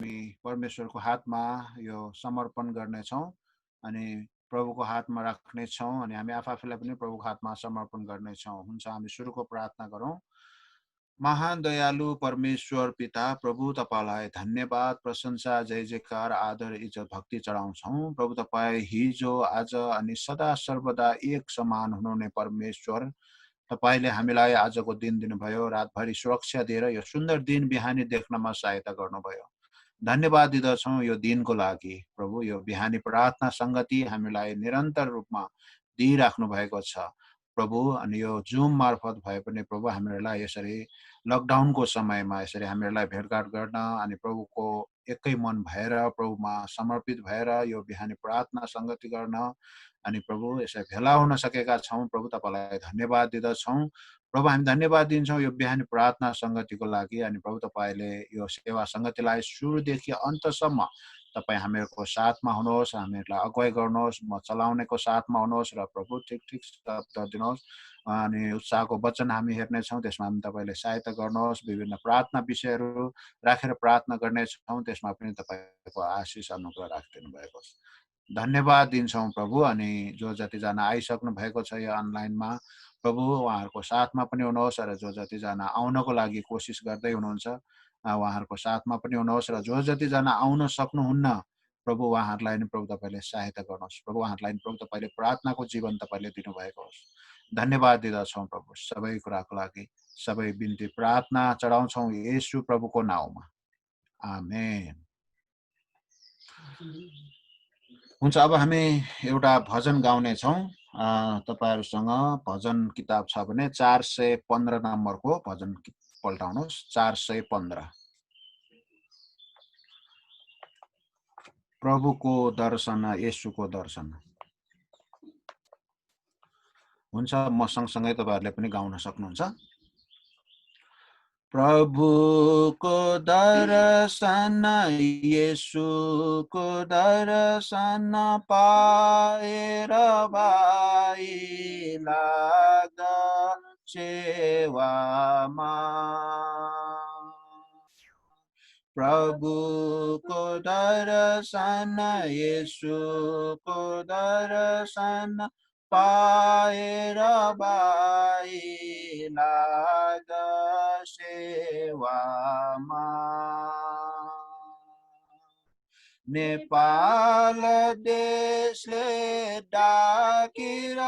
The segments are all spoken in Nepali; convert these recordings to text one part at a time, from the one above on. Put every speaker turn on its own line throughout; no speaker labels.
हामी परमेश्वरको हातमा यो समर्पण गर्नेछौँ अनि प्रभुको हातमा राख्नेछौँ अनि हामी आफूलाई पनि प्रभुको हातमा समर्पण गर्नेछौँ। हुन्छ, हामी सुरुको प्रार्थना गरौँ। महान दयालु परमेश्वर पिता प्रभु, तपाईलाई धन्यवाद, प्रशंसा, जय जयकार, आदर, इज्जत, भक्ति चढाउँछौँ। प्रभु, तपाईँ हिजो, आज अनि सदा सर्वदा एक समान हुनुहुने परमेश्वर, तपाईले हामीलाई आजको दिन दिनुभयो, रातभरि सुरक्षा दिएर यो सुन्दर दिन बिहानी देख्नमा सहायता गर्नुभयो। धन्यवाद दिदछौँ यो दिनको लागि। प्रभु, यो बिहानी प्रार्थना संगति हामीलाई निरन्तर रूपमा दिइराख्नु भएको छ प्रभु। अनि यो जुम मार्फत भए पनि प्रभु हामीहरूलाई यसरी लकडाउनको समयमा यसरी हामीहरूलाई भेटघाट गर्न अनि प्रभुको एकै मन भएर प्रभुमा समर्पित भएर यो बिहानी प्रार्थना संगति गर्न अनि प्रभु यसरी भेला हुन सकेका छौँ। प्रभु, तपाईलाई धन्यवाद दिदछौँ। प्रभु, हामी धन्यवाद दिन्छौँ यो बिहानी प्रार्थना संगतिको लागि। अनि प्रभु, तपाईले यो सेवा संगतिलाई सुरुदेखि अन्तसम्म तपाईँ हामीहरूको साथमा हुनुहोस्, हामीहरूलाई अगुवाई गर्नुहोस्, म चलाउनेको साथमा हुनुहोस् र प्रभु ठिक ठिक शब्द दिनुहोस् अनि उत्साहको वचन हामी हेर्नेछौँ, त्यसमा हामी तपाईँले सहायता गर्नुहोस्। विभिन्न प्रार्थना विषयहरू राखेर प्रार्थना गर्नेछौँ, त्यसमा पनि तपाईँको आशिष अनुग्रह राखिदिनु भएको छ। धन्यवाद दिन्छौँ प्रभु। अनि जो जतिजना आइसक्नु भएको छ यो अनलाइनमा प्रभु, उहाँहरूको साथमा पनि हुनुहोस् र जो जतिजना आउनको लागि कोसिस गर्दै हुनुहुन्छ उहाँहरूको साथमा पनि हुनुहोस् र जो जतिजना आउन सक्नुहुन्न प्रभु, उहाँहरूलाई नि प्रभु तपाईँले सहायता गर्नुहोस्। प्रभु, उहाँहरूलाई नि प्रभु तपाईँले प्रार्थनाको जीवन तपाईँले दिनुभएको होस्। धन्यवाद दिदछौँ प्रभु सबै कुराको लागि। सबै बिन्ती प्रार्थना चढाउँछौँ येशू प्रभुको नाउँमा, आमेन। हुन्छ, अब हामी एउटा भजन गाउने छौँ। तपाईहरुसँग भजन किताब छ भने 415 नम्बरको भजन पल्टाउनुहोस्। 415 प्रभुको दर्शन, येशूको दर्शन। हुन्छ, म सँगसँगै तपाईहरुले पनि गाउन सक्नुहुन्छ। प्रभुको दर्शन, येशूको दर्शन पाएर भाइ लाग्दा सेवामा। प्रभुको दर्शन, येशूको दर्शन पाएर भाइ लाग्दा सेवामा। नेपाल देशले डाकिरहेछ,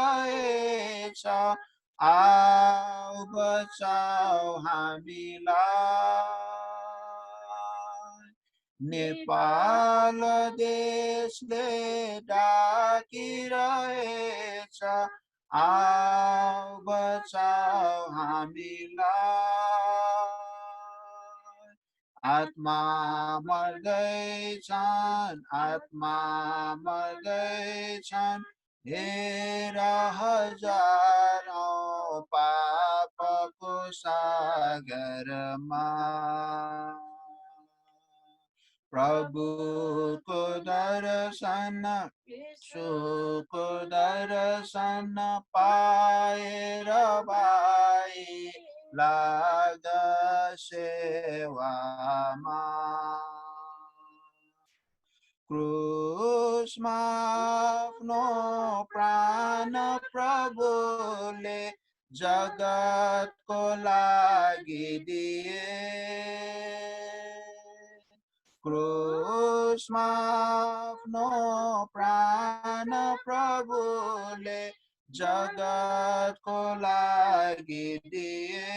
आऊ बचाऊ हामीलाई। नेपाल देशले डाकिरहेछ, आऊ बचाऊ हामीलाई। आत्मा मर्दैछन्, आत्मा मर्दैछन्, हेर हजारौं पापको सागरमा। प्रभुको दर्शन, येशूको दर्शन पाएर भाइ लाग्दा सेवामा। क्रुसमा आफ्नो प्राण प्रभुले जगतको लागि दिए। क्रुसमा आफ्नो प्राण प्रभुले जगतको लागि दिए।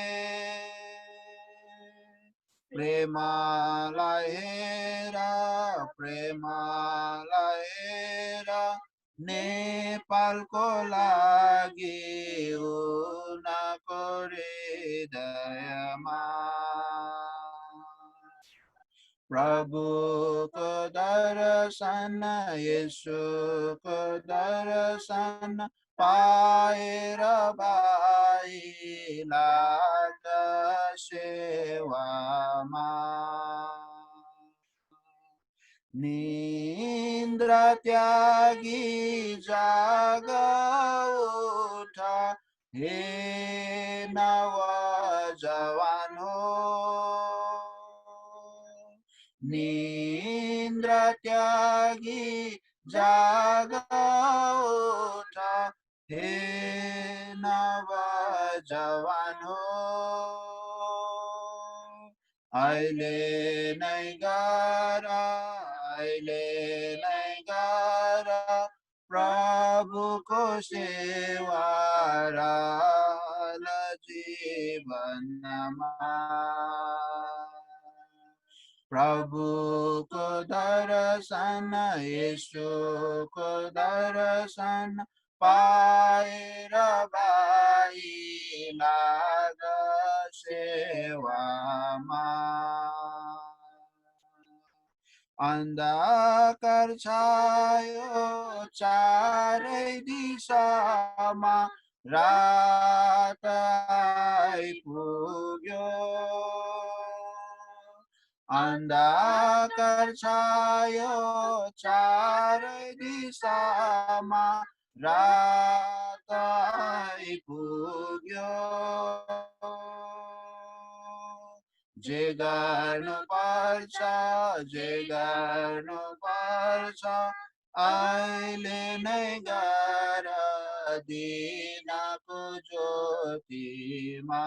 प्रेमलाई हेर, प्रेमलाई हेर, नेपालको लागि उनको हृदयमा। प्रभुको दर्शन, येशूको दर्शन पाएर भाइ लाग्दा सेवामा। निन्द्रा त्यागी जाग उठ, हे नव जवान हो। निन्द्रा त्यागी जाग उठ, हे नव जवान हो। अहिले नै गर, अहिले नै गर प्रभुको सेवा र जीवनमा। प्रभुको दर्शन, यीशुको दर्शन पाएर भाइ लाग सेवामा। अन्धकार छायो चारै दिशामा, रात आइपुग्यो। अन्धकार छायो चारै दिशामा, रात आइपुग्यो। जे गर्नु पर्छ, जे गर्नु पर्छ, अहिले नै गर दिनको ज्योतिमा।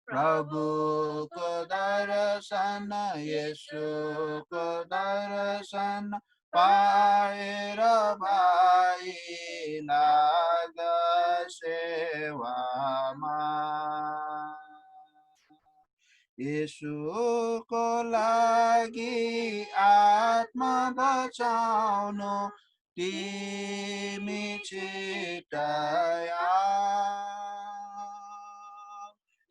प्रभुको दर्शन, यीशुको दर्शन पाएर भाइ लाग सेवामा। यीशुको लागि आत्मा बचाउनु तिमी छिटै आऊ।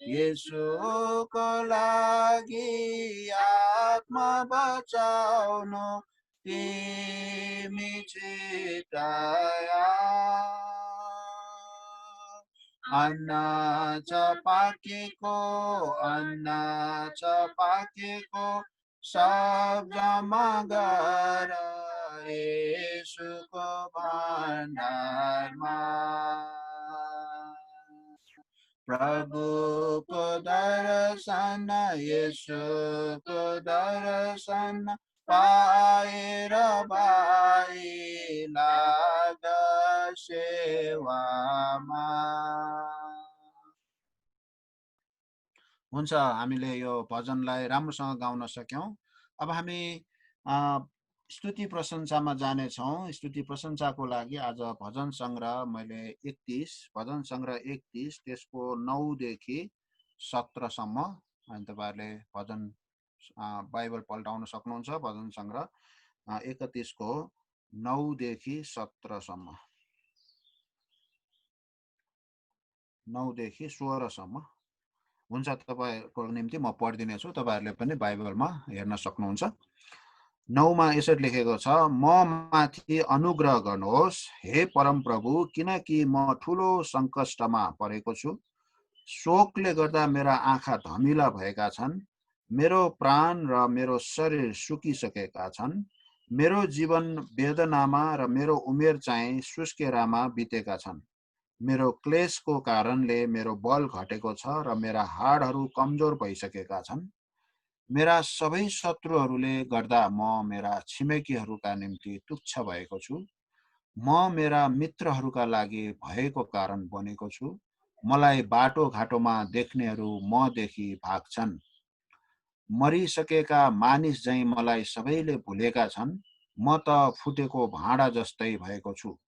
यीशुको लागि आत्मा बचाउनु तिमी छिटै आऊ। अन्न चपाकेको, अन्न चपाकेको सब जम्मा गर यीशुको भण्डारमा। प्रभुको दर्शन, यीशुको दर्शन पाएर भाइ लाग सेवामा। हुन्छ, हामीले यो भजनलाई राम्रोसँग गाउन सक्यौं। अब हामी स्तुति प्रशंसामा जानेछौँ। स्तुति प्रशंसाको लागि आज भजन सङ्ग्रह मैले 31, भजन सङ्ग्रह 31 त्यसको 9 देखि 17 सम्म, अनि तपाईहरुले भजन बाइबल पल्टाउन सक्नुहुन्छ। भजन सङ्ग्रह 31 को 9 देखि 17 सम्म, 9 देखि 16 सम्म हुन्छ। तपाईको निम्ति म पढिदिने छु, तपाईहरुले पनि बाइबलमा हेर्न सक्नुहुन्छ। 9 मा यसरी लेखेको छ, म माथि अनुग्रह गर्नुहोस् हे परम प्रभु, किनकि म ठूलो संकष्टमा परेको छु। शोकले गर्दा मेरा आँखा धमिला भएका छन्, मेरो प्राण र मेरो शरीर सुकिसकेका छन्। मेरो जीवन वेदनामा र मेरो उमेर चाहिँ सुस्केरामा बितेका छन्। मेरो क्लेशको कारणले मेरो बल घटेको छ र मेरा हाडहरू कमजोर भइसकेका छन्। मेरा सबै शत्रुहरूले गर्दा म मेरा छिमेकीहरूका निम्ति तुच्छ भएको छु। म मेरा मित्रहरूका लागि भएको कारण बनेको छु। मलाई बाटो घाटोमा देख्नेहरू मदेखि भाग्छन्। मरिसकेका मानिस झैं मलाई सबैले भुलेका छन्। म त फुटेको भाँडा जस्तै भएको छु,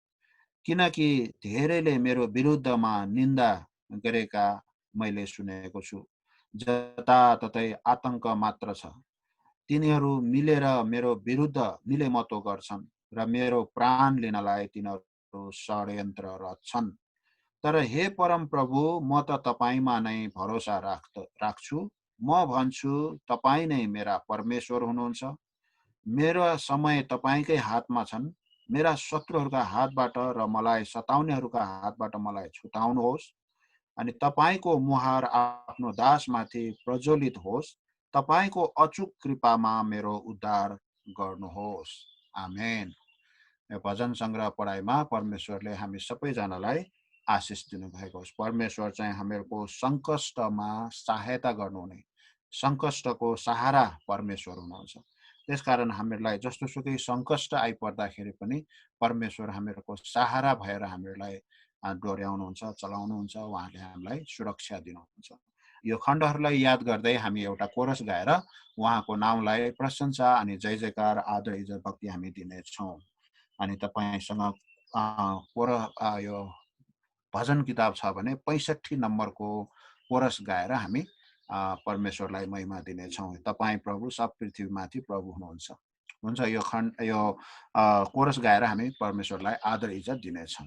किनकि धेरैले मेरो विरुद्धमा निन्दा गरेका मैले सुनेको छु। जताततै आतंक मात्र छ। तिनीहरू मिलेर मेरो विरुद्ध मिलेमतो गर्छन् र मेरो प्राण लिनलाई तिनीहरू षड्यन्त्र रच्छन्। तर हे परम प्रभु, म त तपाईमा नै भरोसा राख्छु। म भन्छु, तपाई नै मेरा परमेश्वर हुनुहुन्छ। मेरो समय तपाईकै हातमा छन्। मेरा शत्रुहरूका हातबाट र मलाई सताउनेहरूका हातबाट मलाई छुटाउनुहोस्। अनि तपाईको मुहार आफ्नो दासमाथि प्रज्वलित होस्। तपाईको अचूक कृपामा मेरो उद्धार गर्नुहोस्। आमेन। यो भजन सङ्ग्रह पढाइमा परमेश्वरले हामी सबैजनालाई आशिष दिनुभएको होस्। परमेश्वर चाहिँ हामीहरूको संकष्टमा सहायता गर्नुहुने, सङ्कष्टको सहारा परमेश्वर हुनुहुन्छ। त्यसकारण हामीहरूलाई जस्तोसुकै सङ्कष्ट आइपर्दाखेरि पनि परमेश्वर हामीहरूको सहारा भएर हामीहरूलाई डोर्याउनुहुन्छ, चलाउनुहुन्छ, उहाँले हामीलाई सुरक्षा दिनुहुन्छ। यो खण्डहरूलाई याद गर्दै हामी एउटा कोरस गाएर उहाँको नामलाई प्रशंसा अनि जय जयकार आदर इज्जत भक्ति हामी दिनेछौँ। अनि तपाईँसँग यो भजन किताब छ भने 65 नम्बरको कोरस गाएर हामी परमेश्वरलाई महिमा दिनेछौँ। तपाईँ प्रभु सब पृथ्वीमाथि प्रभु हुनुहुन्छ। हुन्छ, यो कोरस गाएर हामी परमेश्वरलाई आदर इज्जत दिनेछौँ।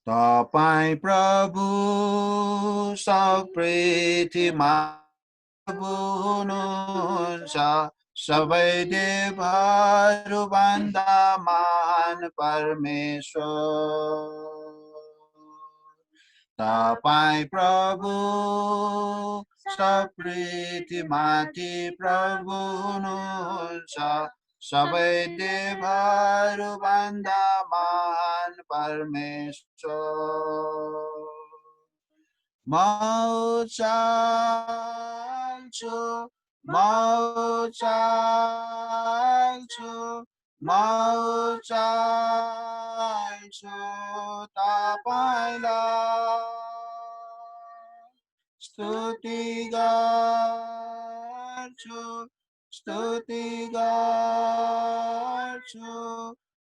तपाईँ प्रभु सब पृथ्वीमा प्रभु हुनुहुन्छ, सबै देवहरू भन्दा महान परमेश्वर। तपाईँ प्रभु सब पृथ्वीमाथि प्रभु हुनुहुन्छ, सबै देवहरू भन्दा महान परमेश्वर। म चाहन्छु, म चाहन्छु, म चाहन्छु तपाईलाई स्तुति गर्छु, स्तुति गर्छु,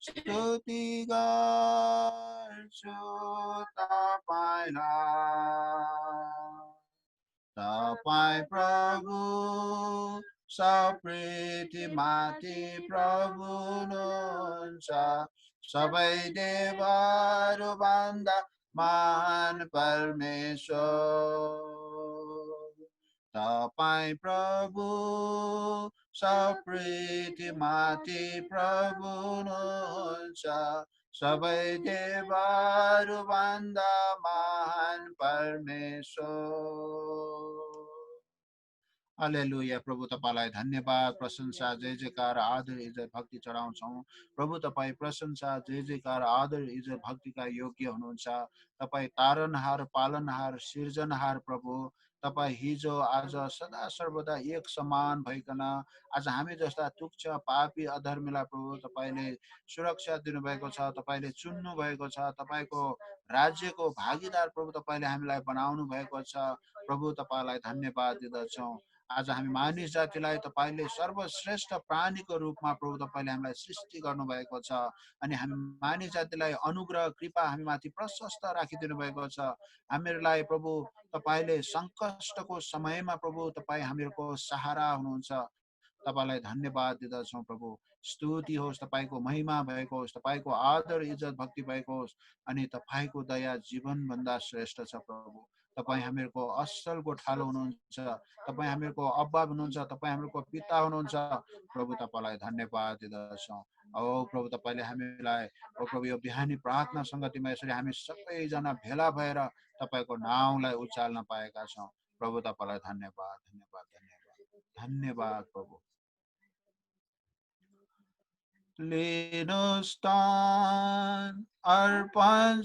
स्तुति गर्छु तपाईलाई। तपाईँ प्रभु सब पृथ्वीमाथि प्रभु हुनुहुन्छ, सबै देवहरू भन्दा महान परमेश्वर। तपाईँ प्रभु सब पृथ्वीमाथि प्रभु हुनुहुन्छ, सबै देवहरू भन्दा महान परमेश्वर। हालेलुया। प्रभु तपाईलाई धन्यवाद, प्रशंसा, जय जयकार, आदर इज्जत भक्ति चढाउँछौँ। प्रभु तपाईँ प्रशंसा, जय जयकार, आदर इज्जत भक्तिका योग्य हुनुहुन्छ। तपाईँ तारनहार, पालनहार, सिर्जनहार प्रभु। तपाईँ हिजो आज सदा सर्वदा एक समान भइकन आज हामी जस्ता तुच्छ पापी अधर्मीलाई प्रभु तपाईँले सुरक्षा दिनुभएको छ, तपाईँले चुन्नु भएको छ, तपाईँको राज्यको भागीदार प्रभु तपाईँले हामीलाई बनाउनु भएको छ। प्रभु तपाईँलाई धन्यवाद दिँदछौँ। आज हामी मानिस जातिलाई तपाईँले सर्वश्रेष्ठ प्राणीको रूपमा प्रभु तपाईँले हामीलाई सृष्टि गर्नुभएको छ, अनि हामी मानिस जातिलाई अनुग्रह कृपा हामी माथि प्रशस्त राखिदिनु भएको छ। हामीहरूलाई प्रभु तपाईँले सङ्कष्टको समयमा प्रभु तपाईँ हामीहरूको सहारा हुनुहुन्छ। तपाईँलाई धन्यवाद दिँदछौँ प्रभु। स्तुति होस्, तपाईँको महिमा भएको होस्, तपाईँको आदर इज्जत भक्ति भएको होस्, अनि तपाईँको दया जीवनभन्दा श्रेष्ठ छ प्रभु। तपाईँ हामीहरूको असल गोठालो हुनुहुन्छ, तपाईँ हामीहरूको अब्बा हुनुहुन्छ, तपाईँ हामीहरूको पिता हुनुहुन्छ। प्रभु तपाईँलाई धन्यवाद दिँदछौँ। औ प्रभु तपाईँले हामीलाई प्रभु यो बिहानी प्रार्थना सङ्गतिमा यसरी हामी सबैजना भेला भएर तपाईँको नाउँलाई उचाल्न पाएका छौँ। प्रभु तपाईँलाई धन्यवाद, धन्यवाद, धन्यवाद, धन्यवाद प्रभु। लिनुहोस् दान अर्पण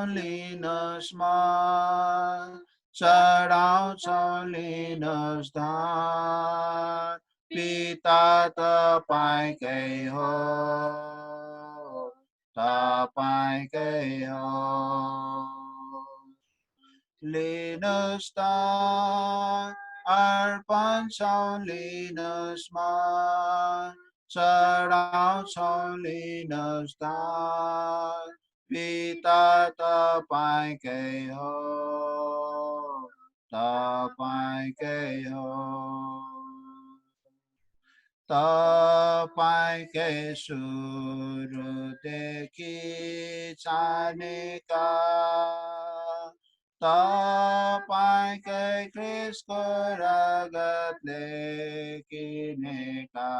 लिनुहोस् मान, चढाउँछौँ लिनुहोस् दान, पिता तपाईँकै हो, तपाईँकै हो। लिनुहोस् दान अर्पण लिनुहोस् मान, चढाउँछौँ लिनुहोस् दान, पिता तपाईँकै हो, तपाईँकै हो। तपाईँकै सुरुदेखि जानेका, तपाईँकै क्रिसको रगतले किनेका,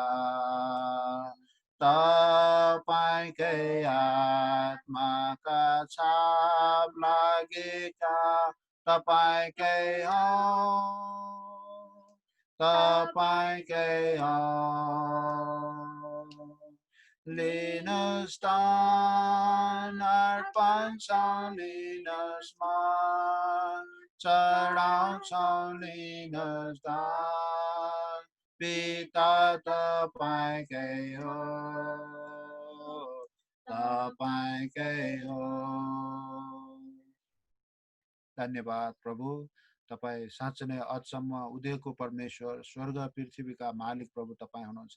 तपाईँकै आत्माका छाप लागेका, तपाईँकै हो, तपाईँकै हो। लिनुहोस् दान अर्पण लिनुहोस् मान, चढाउँछौँ लिनस्दान पिता तपाईकै हो तपाईकै हो धन्यवाद प्रभु तपाई साँच्चै नै अचम्म उदयको परमेश्वर स्वर्ग पृथ्वीका मालिक प्रभु तपाई हुनुहुन्छ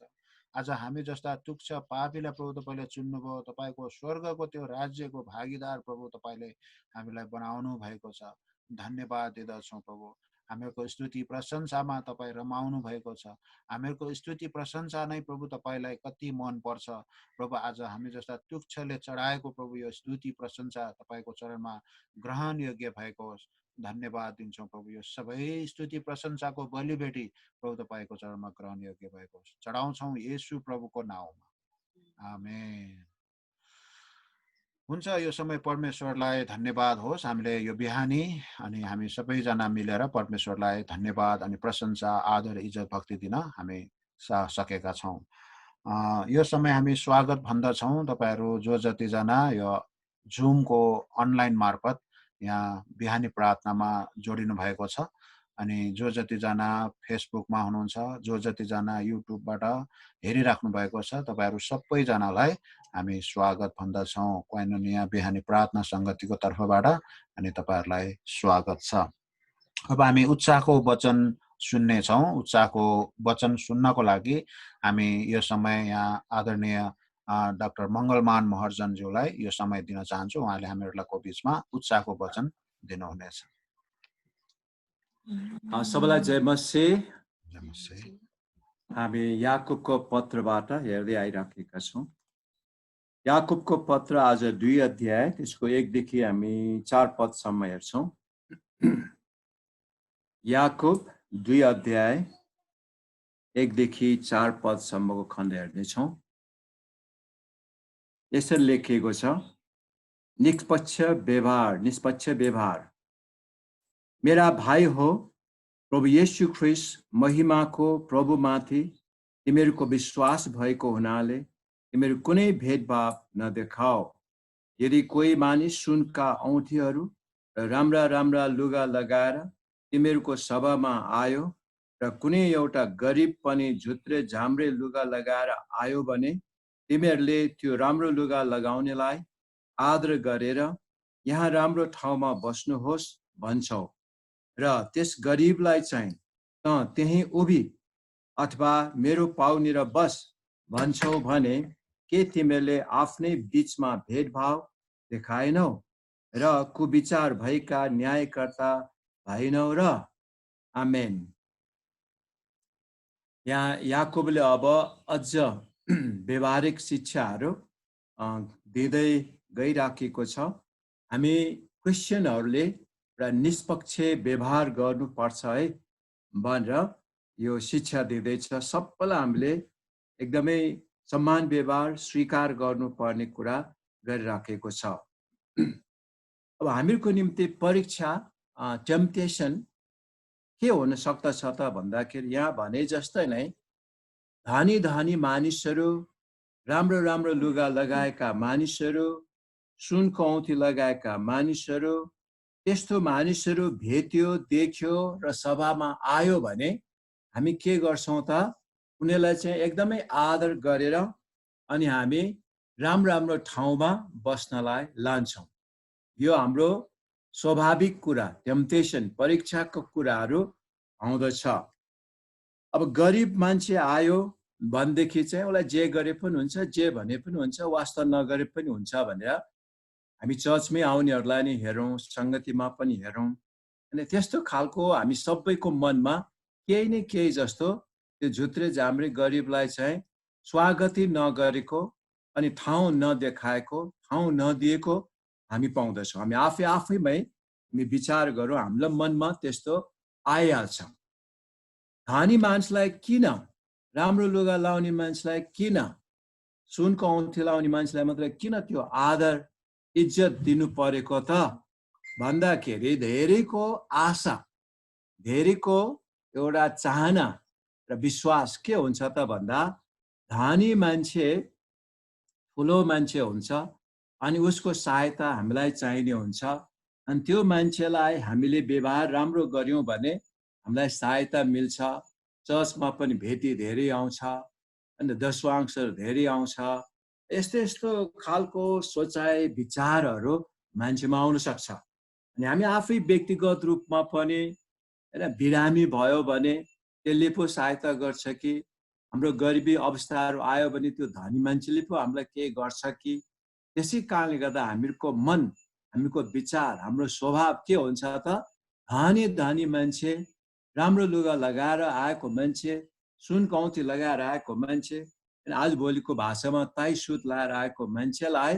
आज हामी जस्ता तुच्छ पापीलाई प्रभु तपाईले चुन्नुभयो तपाईको स्वर्गको त्यो राज्यको भागीदार प्रभु तपाईले हामीलाई बनाउनु भएको छ धन्यवाद दिदछौं प्रभु हामीहरूको स्तुति प्रशंसामा तपाई रमाउनु भएको छ हामीहरूको स्तुति प्रशंसा नै प्रभु तपाईलाई कति मन पर्छ प्रभु आज हामी जस्ता तुच्छले चढाएको प्रभु यो स्तुति प्रशंसा तपाईको चरणमा ग्रहण योग्य भएको होस् धन्यवाद दिन्छौं प्रभु यो सबै स्तुति प्रशंसाको बलिभेटी प्रभु तपाईको चरणमा ग्रहण योग्य भएको होस् चढाउँछौं येशू प्रभुको नाउँमा आमेन हुन्छ यो समय परमेश्वरलाई धन्यवाद होस् हामीले यो बिहानी अनि हामी सबैजना मिलेर परमेश्वरलाई धन्यवाद अनि प्रशंसा आदर इज्जत भक्ति दिन हामी सकेका छौं यो समय हामी स्वागत भन्दछौं तपाईहरु जो जति जना यो जुम को अनलाइन मार्फत यहाँ बिहानी प्रार्थनामा जोडिनु भएको छ अनि जो जति जना फेसबुकमा हुनुहुन्छ जो जति जना युट्युबबाट हेरिराख्नु भएको छ तपाईहरु सबै जनालाई हामी स्वागत भन्दछौं कोइनोनिया बिहानी प्रार्थना संगतिको तर्फबाट अनि तपाईहरुलाई स्वागत छ अब हामी उत्साहको वचन सुन्ने छौं उत्साहको वचन सुन्नको लागि हामी यो समय यहाँ आदरणीय डाक्टर मंगलमान महर्जन ज्यूलाई यो समय दिन चाहन्छु उहाँले हामीहरुको बीचमा उत्साहको वचन दिनुहुनेछ
सबैलाई जय मसीह हामी याकुबको पत्रबाट हेर्दै आइराखेका छौं याकुबको पत्र आज 2 अध्याय त्यसको 1 देखि हामी 4 पदसम्म हेर्छौं याकुब 2 अध्याय 1 देखि 4 पदसम्मको खण्ड हेर्दै छौं यसरी लेखिएको छ निष्पक्ष व्यवहार मेरा भाइ हो प्रभु येशू ख्रीष्ट महिमाको प्रभुमाथि तिमीहरूको विश्वास भएको हुनाले तिमीहरू कुनै भेदभाव नदेखाओ यदि कोही मानिस सुनका औँठीहरू र राम्रा लुगा लगाएर तिमीहरूको सभामा आयो र कुनै एउटा गरिब पनि झुत्रे झाम्रे लुगा लगाएर आयो भने तिमीहरूले त्यो राम्रो लुगा लगाउनेलाई आदर गरेर यहाँ राम्रो ठाउँमा बस्नुहोस् भन्छौ र त्यस गरिबलाई चाहिँ त त्यही उभि अथवा मेरो पाउनिर बस भन्छौ भने के तिमीहरूले आफ्नै बीचमा भेदभाव देखाएनौ र कुविचार भएका न्यायकर्ता भएनौ र आमेन यहाँ याकुबले अब अझ व्यवहारिक शिक्षाहरू दिँदै गइराखेको छ हामी क्रिश्चियनहरूले र निष्पक्ष व्यवहार गर्नुपर्छ है भनेर यो शिक्षा दिँदैछ सबैलाई हामीले एकदमै सम्मान व्यवहार स्वीकार गर्नुपर्ने कुरा गरिराखेको छ अब हामीहरूको निम्ति परीक्षा टेम्पटेसन के हुन सक्दछ त भन्दाखेरि यहाँ भने जस्तै नै धनी मानिसहरू राम्रो लुगा लगाएका मानिसहरू सुनको औँठी लगाएका मानिसहरू त्यस्तो मानिसहरू भेट्यो देख्यो र सभामा आयो भने हामी के गर्छौं त उनीहरूलाई चाहिँ एकदमै आदर गरेर अनि हामी राम्रो ठाउँमा बस्नलाई लान्छौं यो हाम्रो स्वाभाविक कुरा टेम्पटेसन परीक्षाको कुराहरू आउँदछ अब गरिब मान्छे आयो भनेदेखि चाहिँ उसलाई जे गरे पनि हुन्छ जे भने पनि हुन्छ वास्ता नगरे पनि हुन्छ भनेर हामी चर्चमै आउनेहरूलाई नि हेरौं संगतिमा पनि हेरौं अनि त्यस्तो खालको हामी सबैको मनमा केही न केही जस्तो त्यो झुत्रे झाम्रे गरिबलाई चाहिँ स्वागतै नगरेको अनि ठाउँ नदेखाएको ठाउँ नदिएको हामी पाउँदछौँ हामी आफैमै हामी विचार गरौँ हाम्रो मनमा त्यस्तो आइहाल्छ धनी मान्छेलाई किन राम्रो लुगा लाउने मान्छेलाई किन सुनको औँठी लाउने मान्छेलाई मात्र किन त्यो आदर इज्जत दिनु परेको त भन्दाखेरि धेरैको आशा धेरैको एउटा चाहना र विश्वास के हुन्छ त भन्दा धनी मान्छे ठुलो मान्छे हुन्छ अनि उसको सहायता हामीलाई चाहिने हुन्छ अनि त्यो मान्छेलाई हामीले व्यवहार राम्रो गर्यौं भने हामीलाई सहायता मिल्छ। चर्चमा पनि भेटी धेरै आउँछ अनि दशवांशहरू धेरै आउँछ। यस्तो यस्तो खालको सोचाइ विचारहरू मान्छेमा आउन सक्छ। अनि हामी आफै व्यक्तिगत रूपमा पनि हैन बिरामी भयो भने त्यसले पो सहायता गर्छ कि हाम्रो गरिबी अवस्थाहरू आयो भने त्यो धनी मान्छेले पो हामीलाई केही गर्छ कि। त्यसै कारणले गर्दा हामीहरूको मन, हामीको विचार, हाम्रो स्वभाव के हुन्छ त? धनी धनी मान्छे, राम्रो लुगा लगाएर आएको मान्छे, सुन कौँठी लगाएर आएको मान्छे, आज भोलिको भाषामा ताई सुत लाएर आएको मान्छेलाई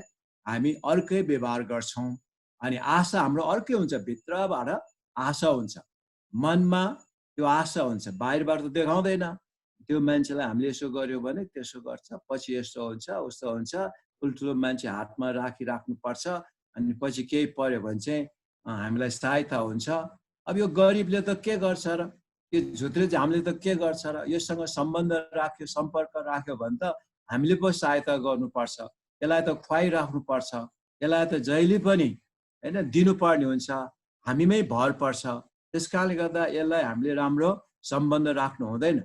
हामी अर्कै व्यवहार गर्छौं। अनि आशा हाम्रो अर्कै हुन्छ, भित्रबाट आशा हुन्छ, मनमा त्यो आशा हुन्छ, बाहिरबाट त देखाउँदैन। त्यो मान्छेलाई हामीले यसो गर्यो भने त्यसो गर्छ, पछि यस्तो हुन्छ उस्तो हुन्छ, ठुल्ठुलो मान्छे हातमा राख्नुपर्छ, अनि पछि केही पर्यो भने चाहिँ हामीलाई सहायता हुन्छ। अब यो गरिबले त के गर्छ र? यो झुत्रे हामीले त के गर्छ र? योसँग सम्बन्ध राख्यो, सम्पर्क राख्यो भने त हामीले पो सहायता गर्नुपर्छ, यसलाई त खुवाइराख्नुपर्छ, यसलाई त जहिले पनि हैन दिनुपर्ने हुन्छ, हामीमै भर पर्छ। त्यसकारणले गर्दा यसलाई हामीले राम्रो सम्बन्ध राख्नु हुँदैन,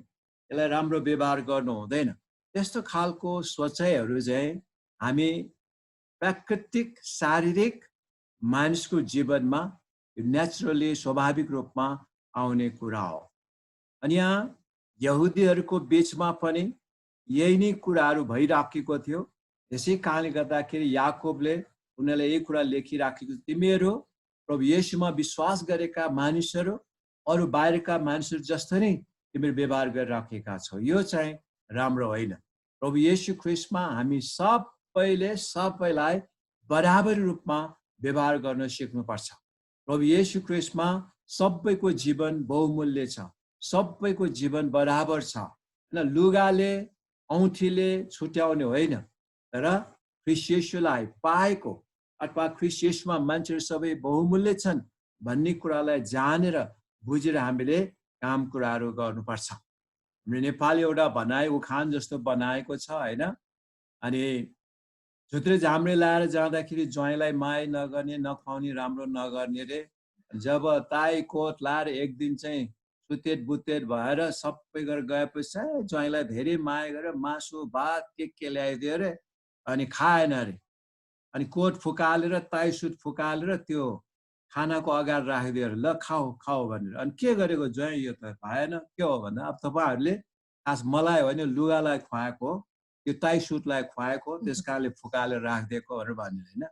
यसलाई राम्रो व्यवहार गर्नु हुँदैन। त्यस्तो खालको सोचाइहरू चाहिँ हामी प्राकृतिक शारीरिक मानिसको जीवनमा नेचुरली स्वाभाविक रूपमा आउने कुरा हो। अनि यहाँ यहुदीहरूको बीचमा पनि यही नै कुराहरू भइराखेको थियो। त्यसै कारणले गर्दाखेरि याकोबले उनीहरूलाई यही कुरा लेखिराखेको, तिमीहरू प्रभु येशूमा विश्वास गरेका मानिसहरू अरू बाहिरका मानिसहरू जस्तो नै तिमीहरू व्यवहार गरिराखेका छौ, यो चाहिँ राम्रो होइन। प्रभु येशू ख्रीष्टमा हामी सबैलाई बराबरी रूपमा व्यवहार गर्न सिक्नुपर्छ। प्रभु येशू ख्रीष्टमा सबैको जीवन बहुमूल्य छ, सबैको जीवन बराबर छ। लुगाले औँठीले छुट्याउने होइन, तर ख्रीष्ट येशूलाई पाएको अथवा ख्रीष्ट येशूमा मान्छेहरू सबै बहुमूल्य छन् भन्ने कुरालाई जानेर बुझेर हामीले काम कुराहरू गर्नुपर्छ। हाम्रो नेपाली एउटा भनाइ उखान जस्तो बनाएको छ हैन। अनि झुत्रे झाम्रे लाएर जाँदाखेरि ज्वाइँलाई माया नगर्ने, नखुवाउने, राम्रो नगर्ने रे। जब ताई कोट लाएर एक दिन चाहिँ सुतेत बुतेत भएर सबै गरेर गएपछि ज्वाइँलाई धेरै माया गरेर मासु भात के ल्याइदियो रे, अनि खाएन रे। अनि कोट फुकालेर ताई सुट फुकालेर त्यो खानाको अगाडि राखिदियो रे, ल खाऊ खाऊ भनेर। अनि के गरेको ज्वाइँ, यो त भएन। के हो भन्दा अब तपाईँहरूले खास मलाई होइन लुगालाई खुवाएको, त्यो ताई सुटलाई खुवाएको, त्यस कारणले फुकालेर राखिदिएको भनेर होइन।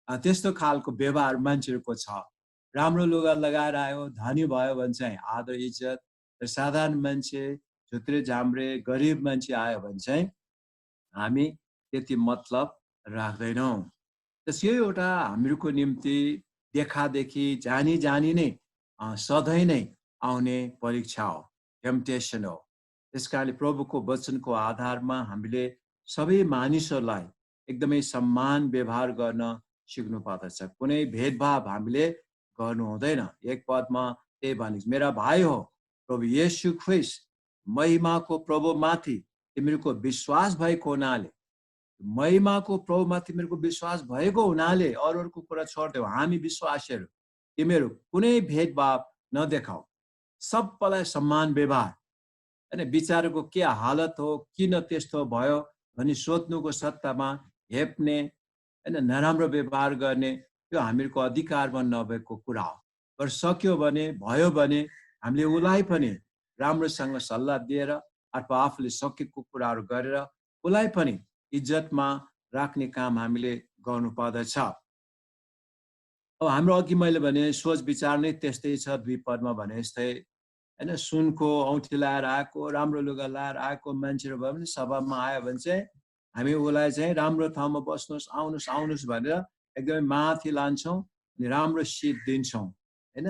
त्यस्तो खालको व्यवहार मान्छेहरूको छ। राम्रो लुगा लगाएर आयो, धनी भयो भने चाहिँ आदर इज्जत, साधारण मान्छे, झुत्रे झाम्रे गरिब मान्छे आयो भने चाहिँ हामी त्यति मतलब राख्दैनौँ। त्यस यो एउटा हामीहरूको निम्ति देखादेखि जानी नै सधैँ नै आउने परीक्षा हो, टेम्पटेसन हो। त्यस कारणले प्रभुको वचनको आधारमा हामीले सबै मानिसहरूलाई एकदमै सम्मान व्यवहार गर्न सिक्नु पर्दछ। कुनै भेदभाव हामीले गर्नु हुँदैन। एक पदमा त्यही भनिन्छ, मेरा भाइ हो प्रभु येशू ख्रीष्ट महिमाको प्रभुमाथि तिमीहरूको विश्वास भएको हुनाले, महिमाको प्रभुमाथि तिमीहरूको विश्वास भएको हुनाले अरूहरूको कुरा छोड्देऊ। हामी विश्वासीहरू तिमीहरू कुनै भेदभाव नदेखाऊ, सबैलाई सम्मान व्यवहार। हैन विचारको के हालत हो, किन त्यस्तो भयो भनी सोध्नुको सट्टामा हेप्ने, हैन नराम्रो व्यवहार गर्ने, त्यो हामीहरूको अधिकारमा नभएको कुरा हो। तर सक्यो भने, भयो भने हामीले उसलाई पनि राम्रोसँग सल्लाह दिएर अथवा आफूले सकेको कुराहरू गरेर उसलाई पनि इज्जतमा राख्ने काम हामीले गर्नु पर्दछ। अब हाम्रो अघि मैले भने सोच विचार नै त्यस्तै छ, 2 पदमा भने जस्तै हैन, सुनको औँठी लाएर आएको, राम्रो लुगा लाएर आएको मान्छेहरू भयो भने सभामा आयो भने चाहिँ हामी उसलाई चाहिँ राम्रो ठाउँमा बस्नुहोस्, आउनुहोस् भनेर एकदमै माथि लान्छौँ अनि राम्रो सिट दिन्छौँ हैन।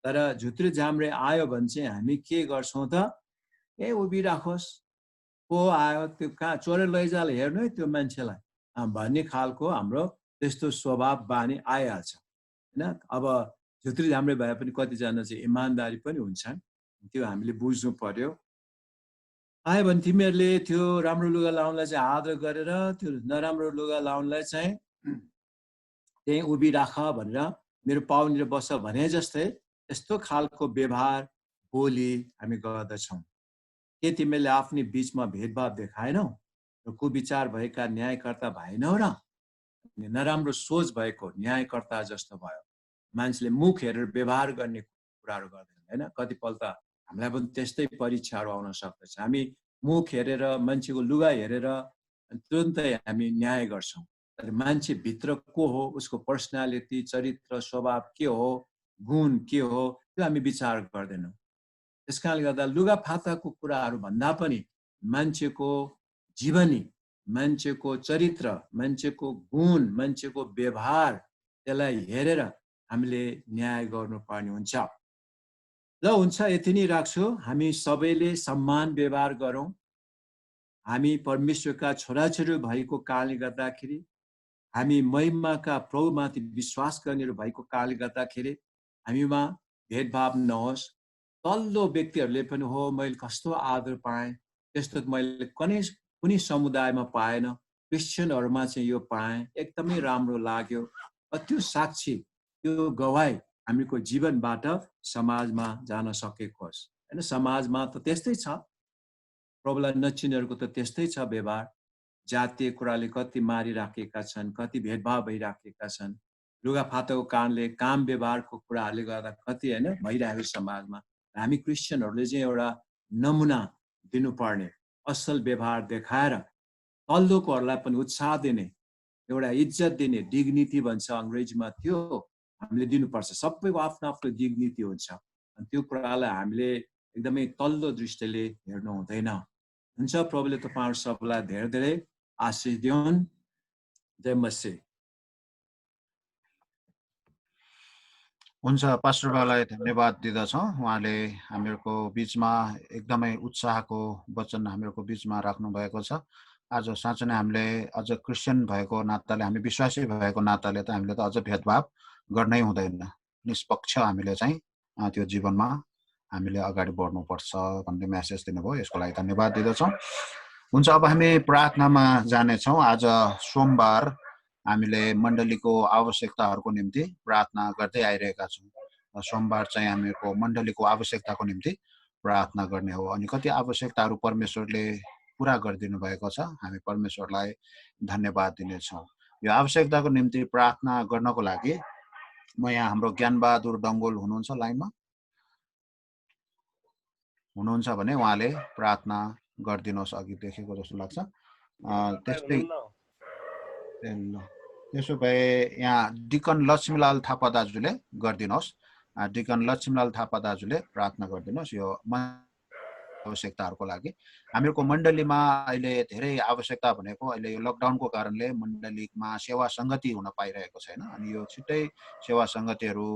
तर झुत्रे झाम्रे आयो भने चाहिँ हामी के गर्छौँ त, उभिराखोस्, को आयो त्यो कहाँ चोरेर लैजाल हेर्नु है त्यो मान्छेलाई भन्ने खालको हाम्रो त्यस्तो स्वभाव बानी आइहाल्छ हैन। अब झुत्रे झाम्रे भए पनि कतिजना चाहिँ इमान्दारी पनि हुन्छन्, त्यो हामीले बुझ्नु पर्यो। आयो भने तिमीहरूले त्यो राम्रो लुगा लाउनलाई चाहिँ आदर गरेर त्यो नराम्रो लुगा लाउनलाई चाहिँ त्यही उभिराख भनेर मेरो पाउनेर बस भने जस्तै यस्तो खालको व्यवहार बोली हामी गर्दछौँ। के तिमीले आफ्नै बीचमा भेदभाव देखाएनौ र कुविचार भएका न्यायकर्ता भएनौ र? नराम्रो सोच भएको न्यायकर्ता जस्तो भयो। मान्छेले मुख हेरेर व्यवहार गर्ने कुराहरू गर्दैन हैन। कतिपल्ट हामीलाई पनि त्यस्तै परीक्षाहरू आउन सक्दछ। हामी मुख हेरेर मान्छेको लुगा हेरेर तुरुन्तै हामी न्याय गर्छौँ। तर मान्छे भित्र को हो, उसको पर्सनालिटी, चरित्र, स्वभाव के हो, गुण के हो, त्यो हामी विचार गर्दैनौँ। त्यसकारणले गर्दा लुगाफाटाको कुराहरू भन्दा पनि मान्छेको जीवनी, मान्छेको चरित्र, मान्छेको गुण, मान्छेको व्यवहार, त्यसलाई हेरेर हामीले न्याय गर्नुपर्ने हुन्छ। ल हुन्छ, यति नै राख्छु। हामी सबैले सम्मान व्यवहार गरौँ। हामी परमेश्वरका छोराछोरी भएको कारणले गर्दाखेरि, हामी महिमाका प्रभुमाथि विश्वास गर्नेहरू भएको कारणले गर्दाखेरि हामीमा भेदभाव नहोस्। तल्लो व्यक्तिहरूले पनि हो मैले कस्तो आदर पाएँ, त्यस्तो मैले कुनै समुदायमा पाएन, क्रिस्चियनहरूमा चाहिँ यो पाएँ, एकदमै राम्रो लाग्यो। त्यो साक्षी, त्यो गवाई हामीको जीवनबाट समाजमा जान सकेको होस् हैन। समाजमा त त्यस्तै छ, प्रभुलाई नचिनेहरूको त त्यस्तै छ व्यवहार। जातीय कुराले कति मारिराखेका छन्, कति भेदभाव भइराखेका छन्। लुगाफाटाको कारणले, काम व्यवहारको कुराहरूले गर्दा कति हैन भइरहेको समाजमा। हामी क्रिस्चियनहरूले चाहिँ एउटा नमुना दिनुपर्ने, असल व्यवहार देखाएर तल्लोकोहरूलाई पनि उत्साह दिने, एउटा इज्जत दिने, डिग्निटी भन्छ अंग्रेजीमा, त्यो हामीले दिनुपर्छ। सबैको आफ्नो आफ्नो डिग्निटी हुन्छ। अनि त्यो कुरालाई हामीले एकदमै तल्लो दृष्टिले हेर्नु हुँदैन। हुन्छ, प्रभुले तपाईहरु सबैलाई धेरै धेरै आशीष दिउन्। जय मसीह।
हुन्छ, पास्टर बाबुलाई धन्यवाद दिदछौँ। उहाँले हामीहरूको बीचमा एकदमै उत्साहको वचन हामीहरूको बीचमा राख्नु भएको छ। आज साँच्चै नै हामीले अझ क्रिस्चियन भएको नाताले, हामी विश्वासी भएको नाताले त हामीले त अझ भेदभाव गर्नै हुँदैन। निष्पक्ष हामीले चाहिँ त्यो जीवनमा हामीले अगाडि बढ्नुपर्छ भन्ने मेसेज दिनुभयो। यसको लागि धन्यवाद दिदछौँ। हुन्छ, अब हामी प्रार्थनामा जानेछौँ। आज सोमबार हामीले मण्डलीको आवश्यकताहरूको निम्ति प्रार्थना गर्दै आइरहेका छौँ। सोमबार चाहिँ हामीको मण्डलीको आवश्यकताको निम्ति प्रार्थना गर्ने हो। अनि कति आवश्यकताहरू परमेश्वरले पुरा गरिदिनु भएको छ, हामी परमेश्वरलाई धन्यवाद दिनेछौँ। यो आवश्यकताको निम्ति प्रार्थना गर्नको लागि म यहाँ हाम्रो ज्ञानबहादुर डङ्गोल हुनुहुन्छ, लाइनमा हुनुहुन्छ भने उहाँले प्रार्थना गरिदिनुहोस्। अघि देखेको जस्तो लाग्छ। त्यसो भए यहाँ डिकन लक्ष्मीलाल थापा दाजुले गरिदिनुहोस्। डिकन लक्ष्मीलाल थापा दाजुले प्रार्थना गरिदिनुहोस् यो आवश्यकताहरूको लागि। हामीहरूको मण्डलीमा अहिले धेरै आवश्यकता भनेको अहिले यो लकडाउनको कारणले मण्डलीमा सेवा सङ्गति हुन पाइरहेको छैन। अनि यो छिट्टै सेवा सङ्गतिहरू,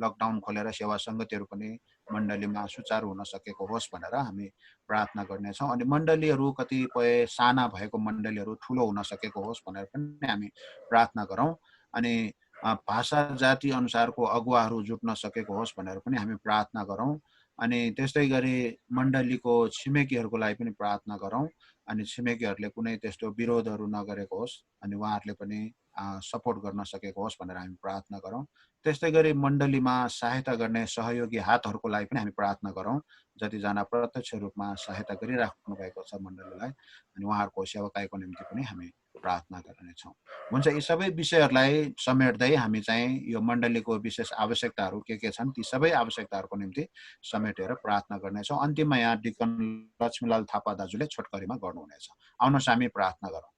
लकडाउन खोलेर सेवा सङ्गतिहरू पनि मण्डलीमा सुचारू हुन सकेको होस् भनेर हामी प्रार्थना गर्नेछौँ। अनि मण्डलीहरू कतिपय साना भएको मण्डलीहरू ठुलो हुन सकेको होस् भनेर पनि हामी प्रार्थना गरौँ। अनि भाषा जाति अनुसारको अगुवाहरू जुट्न सकेको होस् भनेर पनि हामी प्रार्थना गरौँ। अनि त्यस्तै गरी मण्डलीको छिमेकीहरूको लागि पनि प्रार्थना गरौँ। अनि छिमेकीहरूले कुनै त्यस्तो विरोधहरू नगरेको होस्, अनि उहाँहरूले पनि सपोर्ट गर्न सकेको होस् भनेर हामी प्रार्थना गरौँ। त्यस्तै गरी मण्डलीमा सहायता गर्ने सहयोगी हातहरूको लागि पनि हामी प्रार्थना गरौँ, जतिजना प्रत्यक्ष रूपमा सहायता गरिराख्नु भएको छ मण्डलीलाई, अनि उहाँहरूको सेवाकाईको निम्ति पनि हामी प्रार्थना गर्नेछौँ। हुन्छ, यी सबै विषयहरूलाई समेट्दै हामी चाहिँ यो मण्डलीको विशेष आवश्यकताहरू के छन् ती सबै आवश्यकताहरूको निम्ति समेटेर प्रार्थना गर्नेछौँ। अन्तिममा यहाँ डिकन लक्ष्मीलाल थापा दाजुले छोटकरीमा गर्नुहुनेछ। आउनुहोस् हामी प्रार्थना गरौँ।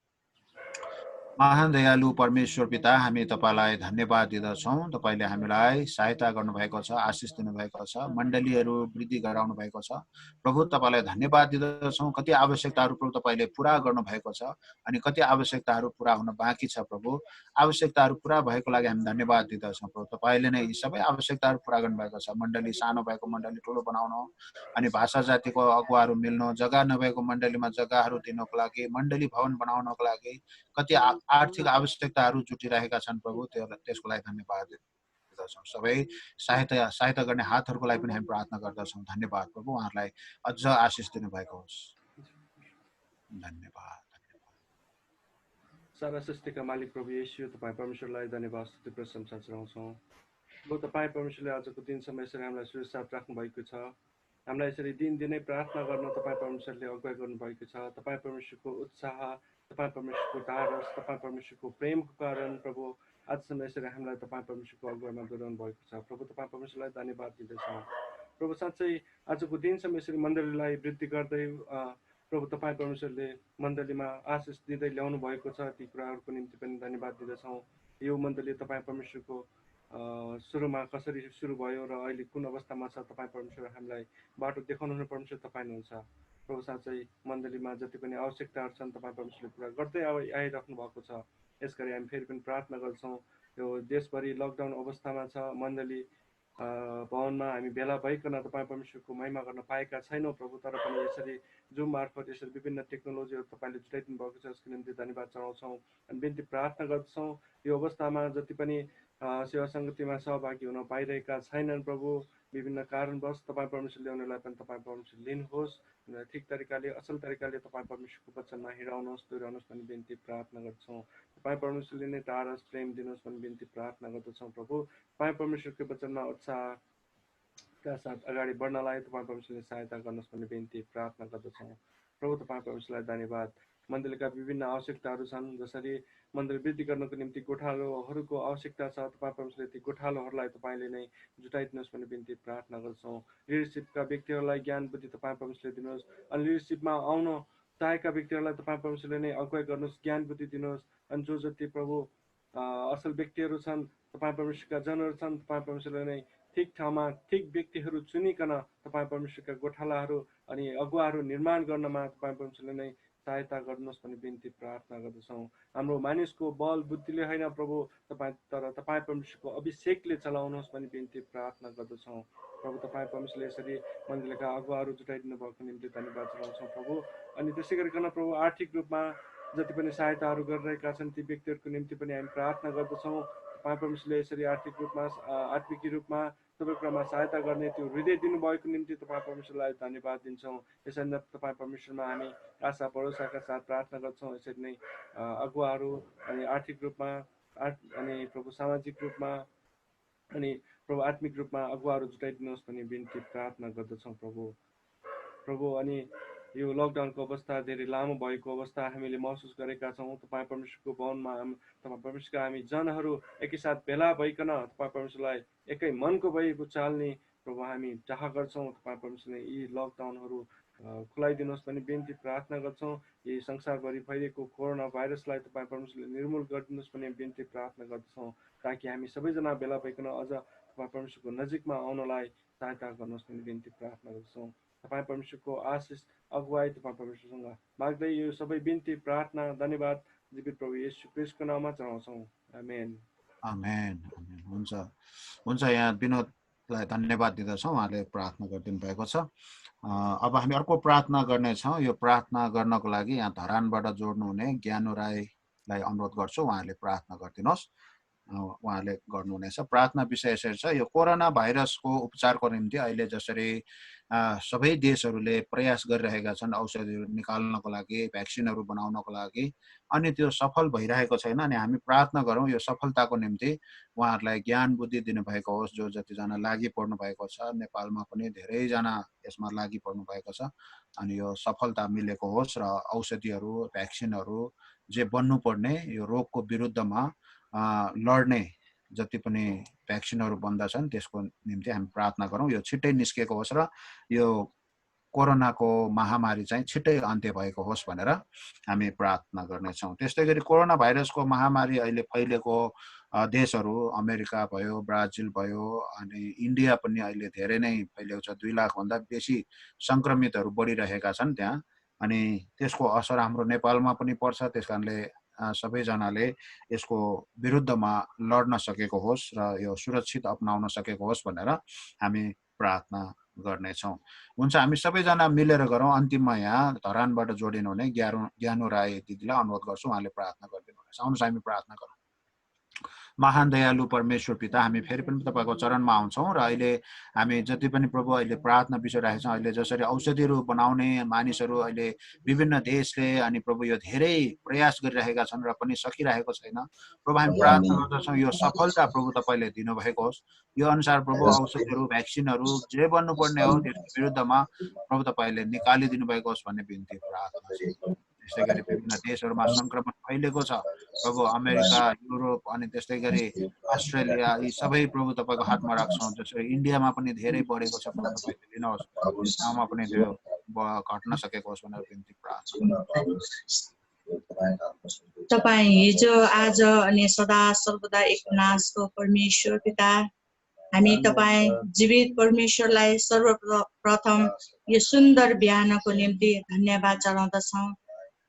महान दयालु परमेश्वर पिता, हामी तपाईलाई धन्यवाद दिदछौँ। तपाईले हामीलाई सहायता गर्नुभएको छ, आशिष दिनुभएको छ, मण्डलीहरू वृद्धि गराउनु भएको छ। प्रभु तपाईलाई धन्यवाद दिदछौँ। कति आवश्यकताहरू प्रभु तपाईले पुरा गर्नुभएको छ, अनि कति आवश्यकताहरू पुरा हुन बाँकी छ। प्रभु आवश्यकताहरू पुरा भएको लागि हामी धन्यवाद दिदछौँ। प्रभु तपाईले नै यी सबै आवश्यकताहरू पुरा गर्नुभएको छ। मण्डली सानो भएको मण्डली ठुलो बनाउनु, अनि भाषा जातिको अगुवाहरू मिल्नु, जग्गा नभएको मण्डलीमा जग्गाहरू दिनको लागि, मण्डली भवन बनाउनको लागि कति आर्थिक आवश्यकताहरू जुटिरहेका छन्। प्रभु त्यसको लागि धन्यवाद दिदछौँ। सबै सहायता गर्ने हातहरूको लागि पनि हामी प्रार्थना गर्दछौँ। धन्यवाद प्रभु, उहाँहरूलाई अझ आशिष दिनुभएको होस्। धन्यवाद।
सारा सृष्टिका मालिक प्रभु येशू, तपाईँ परमेश्वरलाई धन्यवाद स्तुति प्रशंसा चढाउँछौँ। प्रभु तपाईँ परमेश्वरले आजको दिनसम्म यसरी हामीलाई सुरक्षित राख्नु भएको छ। हामीलाई यसरी दिनदिनै प्रार्थना गर्न तपाईँ परमेश्वरले अगुवाई गर्नुभएको छ। तपाईँ परमेश्वरको उत्साह, तपाईँ परमेश्वरको ढाडस, तपाईँ परमेश्वरको प्रेमको कारण प्रभु आजसम्म यसरी हामीलाई तपाईँ परमेश्वरको अगुवाईमा गइरहनु भएको छ। प्रभु तपाईँ परमेश्वरलाई धन्यवाद दिँदछौँ। प्रभु साँच्चै आजको दिनसम्म यसरी मण्डलीलाई वृद्धि गर्दै प्रभु तपाईँ परमेश्वरले मण्डलीमा आशिष दिँदै ल्याउनु भएको छ। ती कुराहरूको निम्ति पनि धन्यवाद दिँदछौँ। यो मण्डली तपाईँ परमेश्वरको सुरुमा कसरी सुरु भयो र अहिले कुन अवस्थामा छ, तपाईँ परमेश्वर हामीलाई बाटो देखाउनुहुने परमेश्वर तपाईँ हुनुहुन्छ। प्रभु साँच्चै मण्डलीमा जति पनि आवश्यकताहरू छन् तपाईँ परमेश्वरले पुरा गर्दै आइराख्नु भएको छ। यस गरी हामी फेरि पनि प्रार्थना गर्छौँ। यो देशभरि लकडाउन अवस्थामा छ, मण्डली भवनमा हामी भेला भइकन तपाईँ परमेश्वरको महिमा गर्न पाएका छैनौँ प्रभु, तर पनि यसरी जुम मार्फत यसरी विभिन्न टेक्नोलोजीहरू तपाईँले जुटाइदिनु भएको छ। यसको निम्ति धन्यवाद चढाउँछौँ अनि बिन्ती प्रार्थना गर्दछौँ। यो अवस्थामा जति पनि सेवा सङ्गतिमा सहभागी हुन पाइरहेका छैनन् प्रभु, विभिन्न कारणवश तपाईँ परमेश्वरले उनीहरूलाई पनि तपाईँ परमेश्वर लिनुहोस्, उनीहरूलाई ठिक तरिकाले असल तरिकाले तपाईँ परमेश्वरको वचनमा हिँडाउनुहोस्, दोहोऱ्याउनुहोस् भन्ने बिन्ती प्रार्थना गर्छौँ। तपाईँ परमेश्वरले नै टाढस प्रेम दिनुहोस् भन्ने बिन्ती प्रार्थना गर्दछौँ प्रभु। तपाईँ परमेश्वरको वचनमा उत्साहका साथ अगाडि बढ्नलाई तपाईँ परमेश्वरले सहायता गर्नुहोस् भन्ने बिन्ती प्रार्थना गर्दछौँ प्रभु। तपाईँ परमेश्वरलाई धन्यवाद। मण्डलीका विभिन्न आवश्यकताहरू छन्, जसरी मण्डली वृद्धि गर्नको निम्ति गोठालोहरूको आवश्यकता छ। तपाईँ परमेश्वरले ती गोठालोहरूलाई तपाईँले नै जुटाइदिनुहोस् भन्ने बिन्ती प्रार्थना गर्छौँ। लिडरसिपका व्यक्तिहरूलाई ज्ञान बुद्धि तपाईँ परमेश्वरले दिनुहोस् अनि लिडरसिपमा आउन चाहेका व्यक्तिहरूलाई तपाईँ परमेश्वरले नै अगुवाई गर्नुहोस्, ज्ञान बुद्धि दिनुहोस्। अनि जो जति प्रभु असल व्यक्तिहरू छन्, तपाईँ परमेश्वरका जनहरू छन्, तपाईँ परमेश्वरले नै ठिक ठाउँमा ठिक व्यक्तिहरू चुनिकन तपाईँ परमेश्वरका गोठालाहरू अनि अगुवाहरू निर्माण गर्नमा तपाईँ परमेश्वरले नै सहायता गर्नुहोस् भन्ने बिन्ती प्रार्थना गर्दछौँ। हाम्रो मानिसको बल बुद्धिले होइन प्रभु, तर तपाईँ परमेश्वरको अभिषेकले चलाउनुहोस् भन्ने बिन्ती प्रार्थना गर्दछौँ प्रभु। तपाईँ परमेश्वरले यसरी मण्डलीका अगुवाहरू जुटाइदिनु भएको निम्ति धन्यवाद चढाउँछौँ प्रभु। अनि त्यसै गरिकन प्रभु आर्थिक रूपमा जति पनि सहायताहरू गरिरहेका छन् ती व्यक्तिहरूको निम्ति पनि हामी प्रार्थना गर्दछौँ। तपाईँ परमेश्वरले यसरी आर्थिक रूपमा आत्मिक रूपमा सबै कुरामा सहायता गर्ने त्यो हृदय दिनुभएको निम्ति तपाईँ परमेश्वरलाई धन्यवाद दिन्छौँ। यसरी नै तपाईँ परमेश्वरमा हामी आशा भरोसाका साथ प्रार्थना गर्छौँ। यसरी नै अगुवाहरू अनि आर्थिक रूपमा अनि प्रभु सामाजिक रूपमा अनि प्रभु आत्मिक रूपमा अगुवाहरू जुटाइदिनुहोस् भन्ने बिन्ती प्रार्थना गर्दछौँ प्रभु। अनि यो लकडाउनको अवस्था धेरै लामो भएको अवस्था हामीले महसुस गरेका छौँ। तपाईँ परमेश्वरको भवनमा तपाईँ परमेश्वरका हामी जनहरू एकैसाथ भेला भइकन तपाईँ परमेश्वरलाई एकै मनको भई चाल्ने प्रभु हामी चाह गर्छौँ। तपाईँ परमेश्वरले यी लकडाउनहरू खुलाइदिनुहोस् भन्ने बिन्ती प्रार्थना गर्छौँ। यी संसारभरि फैलिएको कोरोना भाइरसलाई तपाईँ परमेश्वरले निर्मूल गरिदिनुहोस् भन्ने बिन्ती प्रार्थना गर्दछौँ, ताकि हामी सबैजना भेला भइकन अझ तपाईँ परमेश्वरको नजिकमा आउनलाई सहायता गर्नुहोस् भन्ने बिन्ती प्रार्थना गर्दछौँ। तपाईँ परमेश्वरको आशिष अगुवाई तपाईँ परमेश्वरसँग माग्दै यो सबै बिन्ती प्रार्थना धन्यवाद जीवित प्रभु येशू क्रिस्टको नाममा चढाउँछौँ। आमेन
आमेन आमेन। हुन्छ हुन्छ, यहाँ विनोदलाई धन्यवाद दिँदछौँ, उहाँले प्रार्थना गरिदिनु भएको छ। अब हामी अर्को प्रार्थना गर्नेछौँ। यो प्रार्थना गर्नको लागि यहाँ धरानबाट जोड्नुहुने ज्ञानु राईलाई अनुरोध गर्छु, उहाँले प्रार्थना गरिदिनुहोस्। उहाँले गर्नुहुनेछ। प्रार्थना विषय यसरी छ, यो कोरोना भाइरसको उपचारको निम्ति अहिले जसरी सबै देशहरूले प्रयास गरिरहेका छन् औषधिहरू निकाल्नको लागि, भ्याक्सिनहरू बनाउनको लागि, अनि त्यो सफल भइरहेको छैन। अनि हामी प्रार्थना गरौँ यो सफलताको निम्ति उहाँहरूलाई ज्ञान बुद्धि दिनुभएको होस्। जो जतिजना लागि पर्नु भएको छ, नेपालमा पनि धेरैजना यसमा लागि पर्नु भएको छ, अनि यो सफलता मिलेको होस् र औषधिहरू भ्याक्सिनहरू जे बन्नुपर्ने यो रोगको विरुद्धमा लड्ने जति पनि भ्याक्सिनहरू बन्दछन् त्यसको निम्ति हामी प्रार्थना गरौँ यो छिट्टै निस्केको होस् र यो कोरोनाको महामारी चाहिँ छिट्टै अन्त्य भएको होस् भनेर हामी प्रार्थना गर्नेछौँ। त्यस्तै गरी कोरोना भाइरसको महामारी अहिले फैलेको देशहरू अमेरिका भयो, ब्राजिल भयो, अनि इन्डिया पनि अहिले धेरै नै फैलेको छ। 2 लाखभन्दा बेसी सङ्क्रमितहरू बढिरहेका छन् त्यहाँ, अनि त्यसको असर हाम्रो नेपालमा पनि पर्छ। त्यस कारणले सबैजनाले यसको विरुद्धमा लड्न सकेको होस् र यो सुरक्षित अपनाउन सकेको होस् भनेर हामी प्रार्थना गर्नेछौँ। हुन्छ, हामी सबैजना मिलेर गरौँ। अन्तिममा यहाँ धरानबाट जोडिनु हुने ज्ञानु राई दिदीलाई अनुरोध गर्छु, उहाँले प्रार्थना गरिदिनु हुनेछ। आउनुहोस् हामी प्रार्थना गरौँ। महान दयालु परमेश्वर पिता, हामी फेरि पनि तपाईको चरणमा आउँछौँ र अहिले हामी जति पनि प्रभु अहिले प्रार्थना विषय राखेका छौँ, अहिले जसरी औषधिहरू बनाउने मानिसहरू अहिले विभिन्न देशले अनि प्रभु यो धेरै प्रयास गरिरहेका छन् र पनि सकिरहेको छैन। प्रभु हामी प्रार्थना गर्दछौँ यो सफलता प्रभु तपाईँले दिनुभएको होस्। यो अनुसार प्रभु औषधिहरू, भ्याक्सिनहरू जे बन्नुपर्ने हो त्यसको विरुद्धमा प्रभु तपाईँले निकालिदिनु भएको होस् भन्ने बिन्ती प्रार्थना छ। त्यस्तै गरी विभिन्न देशहरूमा संक्रमण फैलेको छ प्रभु, अमेरिका, युरोप अनि त्यस्तै गरी अस्ट्रेलिया, यी सबै प्रभु तपाईँको हातमा राख्छौँ। जसरी इन्डियामा पनि धेरै बढेको छ प्रभु, तपाईँले लिनुहोस्, यस ठाउँमा पनि त्यो घट्न सकेको होस् भनेर बिन्ती प्रार्थना।
तपाईँ हिजो आज अनि सदा सर्वदा एकनाथको परमेश्वर पिता, हामी तपाईँ जीवित परमेश्वरलाई सर्वप्रथम यो सुन्दर बिहानको निम्ति धन्यवाद चढाउँदछौँ।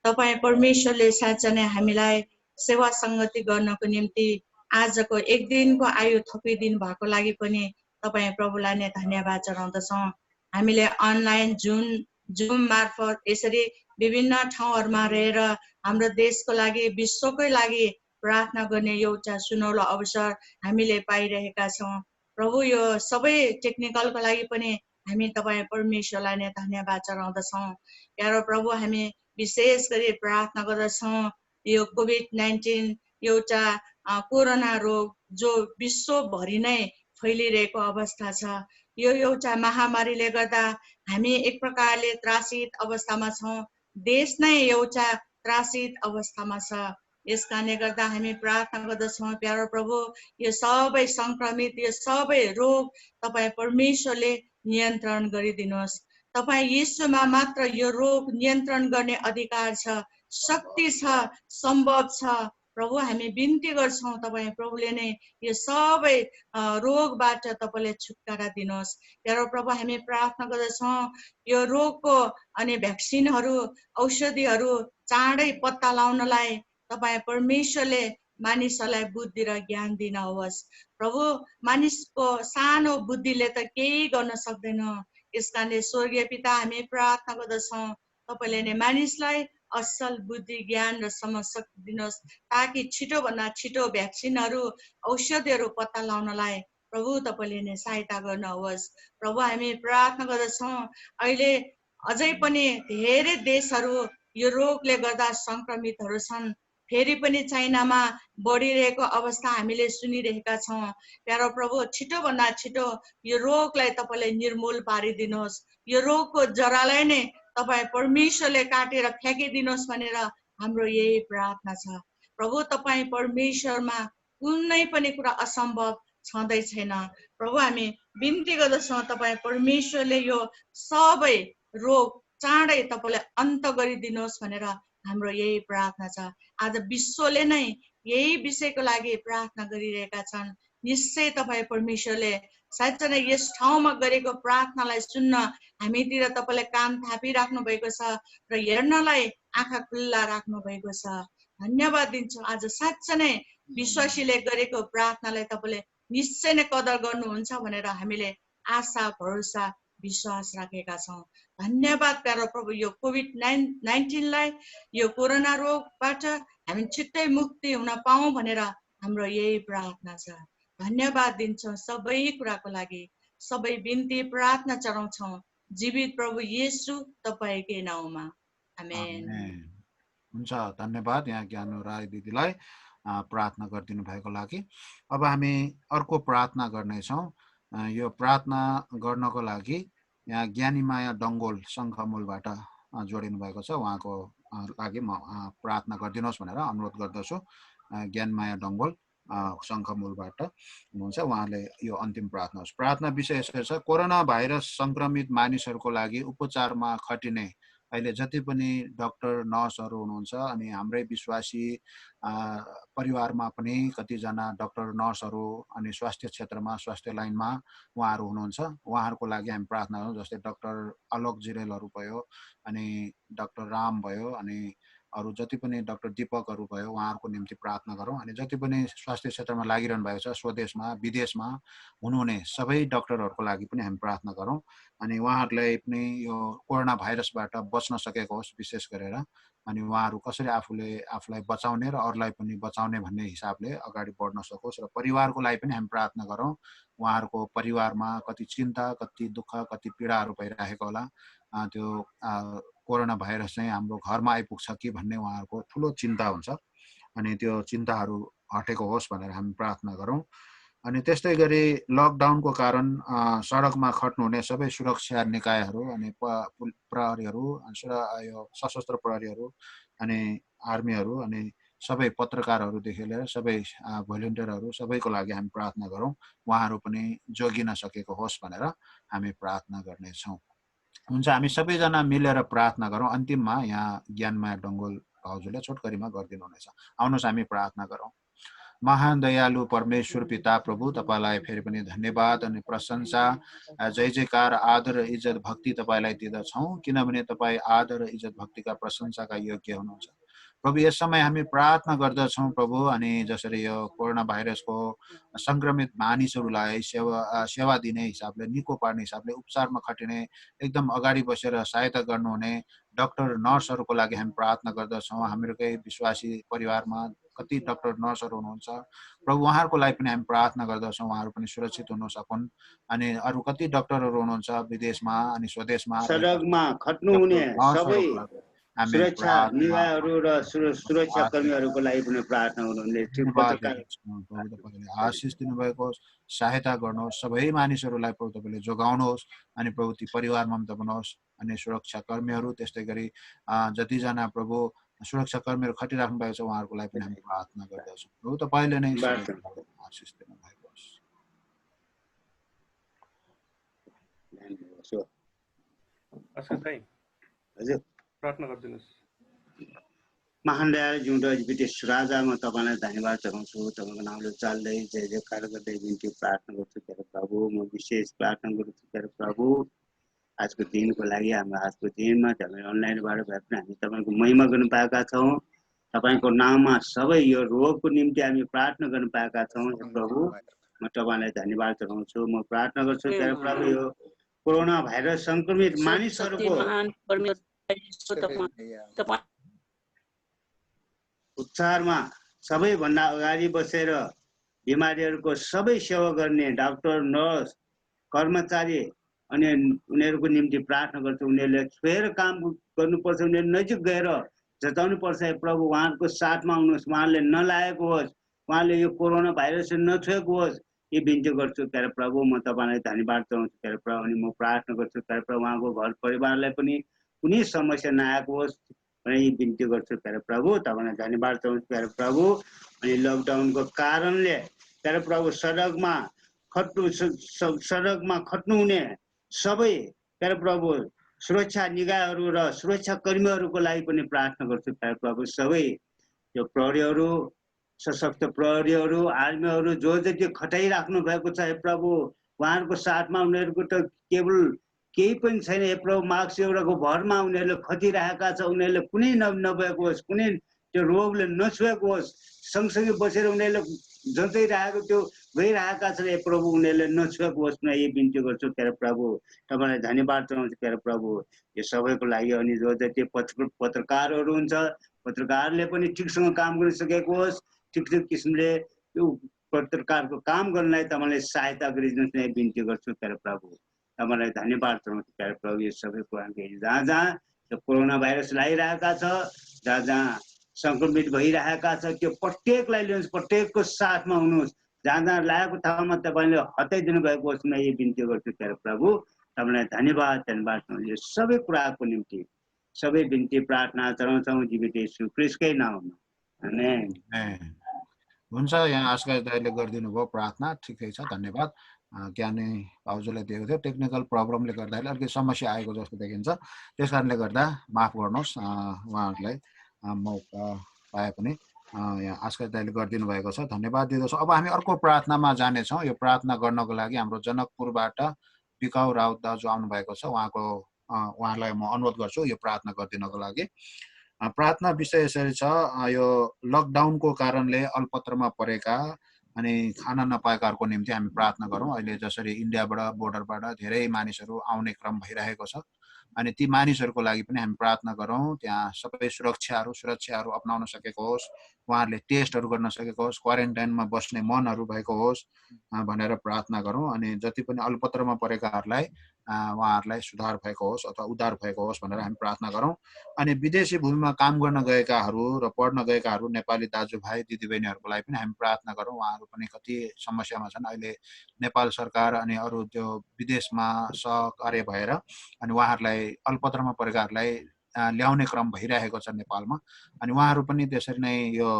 तपाईँ परमेश्वरले साँच्चै नै हामीलाई सेवा सङ्गति गर्नको निम्ति आजको एक दिनको आयु थपिदिनु भएको लागि पनि तपाईँ प्रभुलाई नै धन्यवाद चढाउँदछौँ। हामीले अनलाइन जुम मार्फत यसरी विभिन्न ठाउँहरूमा रहेर हाम्रो देशको लागि, विश्वकै लागि प्रार्थना गर्ने एउटा सुनौलो अवसर हामीले पाइरहेका छौँ। प्रभु यो सबै टेक्निकलको लागि पनि हामी तपाईँ परमेश्वरलाई नै धन्यवाद चढाउँदछौँ। प्यारो प्रभु, हामी विशेष गरी प्रार्थना गर्दछौँ यो कोभिड-19 एउटा कोरोना रोग जो विश्वभरि नै फैलिरहेको अवस्था छ। यो एउटा महामारीले गर्दा हामी एक प्रकारले त्रासित अवस्थामा छौँ। देश नै एउटा त्रासित अवस्थामा छ। यस कारणले गर्दा हामी प्रार्थना गर्दछौँ प्यारो प्रभु, यो सबै संक्रमित, यो सबै रोग तपाईँ परमेश्वरले नियन्त्रण गरिदिनुहोस्। तपाईँ यीशुमा मात्र यो रोग नियन्त्रण गर्ने अधिकार छ, शक्ति छ, सम्भव छ। प्रभु, हामी बिन्ती गर्छौँ तपाईँ प्रभुले नै यो सबै रोगबाट तपाईँले छुटकारा दिनुहोस्। प्यारो प्रभु, हामी प्रार्थना गर्दछौँ यो रोगको अनि भ्याक्सिनहरू, औषधिहरू चाँडै पत्ता लगाउनलाई तपाईँ परमेश्वरले मानिसहरूलाई बुद्धि र ज्ञान दिनुहोस्। प्रभु, मानिसको सानो बुद्धिले त केही गर्न सक्दैन। यस कारणले स्वर्गीय पिता, हामी प्रार्थना गर्दछौँ तपाईँले नै मानिसलाई असल बुद्धि, ज्ञान र समझशक्ति दिनुहोस्, ताकि छिटोभन्दा छिटो भ्याक्सिनहरू, औषधिहरू पत्ता लगाउनलाई प्रभु तपाईँले नै सहायता गर्नुहोस्। प्रभु, हामी प्रार्थना गर्दछौँ अहिले अझै पनि धेरै देशहरू यो रोगले गर्दा संक्रमितहरू छन्। फेरि पनि चाइनामा बढिरहेको अवस्था हामीले सुनिरहेका छौँ। प्यारो प्रभु, छिटोभन्दा छिटो यो रोगलाई तपाईँले निर्मूल पारिदिनुहोस्। यो रोगको जरालाई नै तपाईँ परमेश्वरले काटेर फ्याँकिदिनुहोस् भनेर हाम्रो यही प्रार्थना छ। प्रभु, तपाईँ परमेश्वरमा कुनै पनि कुरा असम्भव छँदै छैन। प्रभु, हामी बिन्ती गर्दछौँ तपाईँ परमेश्वरले यो सबै रोग चाँडै तपाईँले अन्त गरिदिनुहोस् भनेर हाम्रो यही प्रार्थना छ। आज विश्वले नै यही विषयको लागि प्रार्थना गरिरहेका छन्। निश्चय तपाईँ परमेश्वरले साँच्चै नै यस ठाउँमा गरेको प्रार्थनालाई सुन्न हामीतिर तपाईँले कान थापिराख्नु भएको छ र हेर्नलाई आँखा खुल्ला राख्नु भएको छ। धन्यवाद दिन्छु। आज साँच्चै नै विश्वासीले गरेको प्रार्थनालाई तपाईँले निश्चय नै कदर गर्नुहुन्छ भनेर हामीले आशा, भरोसा, विश्वास राखेका छौँ। धन्यवाद प्यारो प्रभु, यो कोभिड-19लाई, यो कोरोना रोगबाट हामी छिट्टै मुक्ति हुन पाऊँ भनेर हाम्रो यही प्रार्थना छ। धन्यवाद दिन्छौँ सबै कुराको लागि। सबै बिन्ती प्रार्थना चढाउँछौँ जीवित प्रभु येशू तपाईँकै नाउँमा। आमेन।
हुन्छ, धन्यवाद यहाँ ज्ञानु राई दिदीलाई प्रार्थना गरिदिनु भएको लागि। अब हामी अर्को प्रार्थना गर्नेछौँ। यो प्रार्थना गर्नको लागि यहाँ ज्ञानीमाया डङ्गोल शङ्खमूलबाट जोडिनु भएको छ। उहाँको लागि म प्रार्थना गरिदिनुहोस् भनेर अनुरोध गर्दछु। ज्ञानमाया डङ्गोल शङ्खमूलबाट हुनुहुन्छ। उहाँले यो अन्तिम प्रार्थना होस्। प्रार्थना विषय यसो छ, कोरोना भाइरस संक्रमित मानिसहरूको लागि उपचारमा खटिने अहिले जति पनि डाक्टर, नर्सहरू हुनुहुन्छ अनि हाम्रै विश्वासी परिवारमा पनि कतिजना डाक्टर, नर्सहरू अनि स्वास्थ्य क्षेत्रमा, स्वास्थ्य लाइनमा उहाँहरू हुनुहुन्छ। उहाँहरूको लागि हामी प्रार्थना गरौँ। जस्तै डाक्टर आलोक जिरेलहरू भयो, अनि डाक्टर राम भयो, अनि अरू जति पनि डाक्टर दीपकहरू भयो उहाँहरूको निम्ति प्रार्थना गरौँ अनि जति पनि स्वास्थ्य क्षेत्रमा लागिरहनु भएको छ स्वदेशमा विदेशमा हुनुहुने सबै डाक्टरहरूको लागि पनि हामी प्रार्थना गरौँ अनि उहाँहरूलाई पनि यो कोरोना भाइरसबाट बच्न सकेको होस् विशेष गरेर अनि उहाँहरू कसरी आफूलाई बचाउने र अरूलाई पनि बचाउने भन्ने हिसाबले अगाडि बढ्न सकोस् र परिवारको लागि पनि हामी प्रार्थना गरौँ उहाँहरूको परिवारमा कति चिन्ता कति दुःख कति पीडाहरू भइरहेको होला त्यो कोरोना भाइरस चाहिँ हाम्रो घरमा आइपुग्छ कि भन्ने उहाँहरूको ठुलो चिन्ता हुन्छ अनि त्यो चिन्ताहरू हटेको होस् भनेर हामी प्रार्थना गरौँ अनि त्यस्तै गरी लकडाउनको कारण सडकमा खट्नुहुने सबै सुरक्षा निकायहरू अनि प्रहरीहरू यो सशस्त्र प्रहरीहरू अनि आर्मीहरू अनि सबै पत्रकारहरूदेखि लिएर सबै भोलिन्टियरहरू सबैको लागि हामी प्रार्थना गरौँ उहाँहरू पनि जोगिन सकेको होस् भनेर हामी प्रार्थना गर्नेछौँ हुन्छ हामी सबैजना मिलेर प्रार्थना गरौँ अन्तिममा यहाँ ज्ञानमाया डङ्गोल भाउजूले छोटकरीमा गरिदिनु हुनेछ आउनुहोस् हामी प्रार्थना गरौँ महान दयालु परमेश्वर पिता प्रभु तपाईलाई फेरि पनि धन्यवाद अनि प्रशंसा जय जयकार आदर र इज्जत भक्ति तपाईलाई दिदछौं किनभने तपाई आदर र इज्जत भक्तिका प्रशंसाका योग्य हुनुहुन्छ प्रभु यस समय हामी प्रार्थना गर्दछौं प्रभु अनि जसरी यो कोरोना भाइरसको संक्रमित मानिसहरूलाई सेवा दिने हिसाबले निको पार्ने हिसाबले उपचारमा खटिने एकदम अगाडि बसेर सहायता गर्नुहुने डाक्टर नर्सहरूको लागि हामी प्रार्थना गर्दछौं हामीहरूकै विश्वासी परिवारमा कति डाक्टर नर्सहरू हुनुहुन्छ प्रभु उहाँहरूको लागि पनि हामी प्रार्थना गर्दछौं उहाँहरू पनि सुरक्षित हुन सकुन् अनि अरु कति डाक्टरहरू हुनुहुन्छ विदेशमा अनि स्वदेशमा
सडकमा खट्नुहुने सबै सुरक्षा निकायहरू र सुरक्षा कर्मीहरूको लागि पनि प्रार्थना गर्नुहुने
आशिष दिनुभएको सहायता गर्नुहोस् सबै मानिसहरूलाई प्रभु तपाईले जोगाउनुहोस् अनि प्रभु ती परिवारमा पनि बनाउनुहोस् अनि सुरक्षा कर्मीहरू त्यस्तै गरी जतिजना प्रभु सुरक्षा कर्मीहरू खटिराख्नु भएको छ उहाँहरूको लागि पनि हामी प्रार्थना गर्दछौँ प्रभु तपाईले नै आशिष दिनुभएको होस्
हजुर प्रार्थना गरिदिनुस्
महान दयालु जिउँदो विदेश राजा म तपाईलाई धन्यवाद चढाउँछु तपाईको नामले चाल्दै जय जयकार गर्दै बिन्ती प्रार्थना गर्छु तेरो प्रभु म विशेष प्रार्थना गर्छु तेरो प्रभु आजको दिनको लागि हाम्रो आजको दिनमा तपाईले अनलाइनबाट भए पनि हामी तपाईको महिमा गर्नु पाएका छौं तपाईको नाममा सबै यो रोगको निम्ति हामी प्रार्थना गर्नु पाएका छौं प्रभु म तपाईलाई धन्यवाद चढाउँछु म प्रार्थना गर्छु तेरो प्रभु यो कोरोना भाइरस संक्रमित मानिसहरूको उपचारमा सबैभन्दा अगाडि बसेर बिमारीहरूको सबै सेवा गर्ने डाक्टर नर्स कर्मचारी अनि उनीहरूको निम्ति प्रार्थना गर्छु उनीहरूले छोएर काम गर्नुपर्छ उनीहरू नजिक गएर जताउनु पर्छ प्रभु उहाँको साथमा हुनुहोस् उहाँले नलागेको होस् उहाँले यो कोरोना भाइरस नछोएको होस् यो बिन्ती गर्छु तेरो प्रभु म तपाईलाई धन्यवाद चढाउँछु तेरो प्रभु अनि म प्रार्थना गर्छु तेरो प्रभु उहाँको घर परिवारलाई पनि कुनै समस्या नआएको होस् भने यी बिन्ती गर्छु तेरो प्रभु तपाईलाई धन्यवाद चढाउँछु तेरो प्रभु अनि लकडाउनको कारणले तेरो प्रभु सडकमा खट्नुहुने सबै तेरो प्रभु सुरक्षा निकायहरू र सुरक्षा कर्मीहरूको लागि पनि प्रार्थना गर्छु तेरो प्रभु सबै यो प्रहरीहरू सशक्त प्रहरीहरू आर्मीहरू जो जति खटाइराख्नु भएको छ हे प्रभु उहाँहरूको साथमा उनीहरूको त केवल केही पनि छैन हे प्रभु मार्क्स एउटाको भरमा उनीहरूले खटिरहेका छ उनीहरूले कुनै नभएको होस् कुनै त्यो रोगले नछुएको होस् सँगसँगै बसेर उनीहरूले जताइरहेको त्यो गइरहेका छन् हे प्रभु उनीहरूले नछुएको होस् न यही बिन्ती गर्छु तेरो प्रभु तपाईलाई धन्यवाद चढाउँछु तेरो प्रभु यो सबैको लागि अनि जो जति पत्रकारहरू हुन्छ पत्रकारले पनि ठिकसँग काम गर्न सकेको होस् ठिक किसिमले यो पत्रकारको काम गर्नलाई तपाईले सहायता गरिदिनुहोस् न बिन्ती गर्छु तेरो प्रभु तपाईलाई धन्यवाद चढाउँछु तेरो प्रभु यो सबै कुरा जहाँ जहाँ यो कोरोना भाइरस लागिरहेका छ जहाँ जहाँ संक्रमित भइरहेका छ त्यो प्रत्येकलाई लिनुहोस् प्रत्येकको साथमा हुनुहोस् जहाँ जहाँ लागेको ठाउँमा तपाईले हटाइदिनु भएको होस् न यो बिन्ती गर्छु तेरो प्रभु तपाईलाई धन्यवाद यो सबै कुराको निम्ति सबै बिन्ती प्रार्थना चढाउँछौँ जीवित येशू ख्रीष्टकै नाममा आमेन
हुन्छ यहाँ आस्का दाइले गरिदिनु भयो प्रार्थना ठिकै छ धन्यवाद ज्ञानी भाउजूले दिएको थियो टेक्निकल प्रब्लमले गर्दाखेरि अलिकति समस्या आएको जस्तो देखिन्छ त्यस कारणले गर्दा माफ गर्नुहोस् उहाँहरूलाई मौका पाए पनि यहाँ आस्का दाइले गरिदिनु भएको छ धन्यवाद दिँदछु अब हामी अर्को प्रार्थनामा जानेछौँ यो प्रार्थना गर्नको लागि हाम्रो जनकपुरबाट बिकाउ राउत दाजु आउनु भएको छ उहाँलाई म अनुरोध गर्छु यो प्रार्थना गरिदिनको लागि प्रार्थना विषय यसरी छ, यो लकडाउनको कारणले अल्पत्रमा परेका अनि खान नपाएकाहरूको निम्ति हामी प्रार्थना गरौँ। अहिले जसरी इन्डियाबाट बोर्डरबाट धेरै मानिसहरू आउने क्रम भइरहेको छ, अनि ती मानिसहरूको लागि पनि हामी प्रार्थना गरौँ। त्यहाँ सबै सुरक्षाहरू अपनाउन सकेको होस्, उहाँहरूले टेस्टहरू गर्न सकेको होस्, क्वारेन्टाइनमा बस्ने मनहरू भएको होस् भनेर प्रार्थना गरौँ। अनि जति पनि अल्पत्रमा परेकाहरूलाई उहाँहरूलाई सुधार भएको होस् अथवा उद्धार भएको होस् भनेर हामी प्रार्थना गरौँ। अनि विदेशी भूमिमा काम गर्न गएकाहरू र पढ्न गएकाहरू नेपाली दाजुभाइ दिदीबहिनीहरूको लागि पनि हामी प्रार्थना गरौँ। उहाँहरू पनि कति समस्यामा छन् अहिले, नेपाल सरकार अनि अरू त्यो विदेशमा सहकार्य भएर अनि उहाँहरूलाई अल्पत्रमा परेकाहरूलाई ल्याउने क्रम भइरहेको छ नेपालमा। अनि उहाँहरू पनि त्यसरी नै यो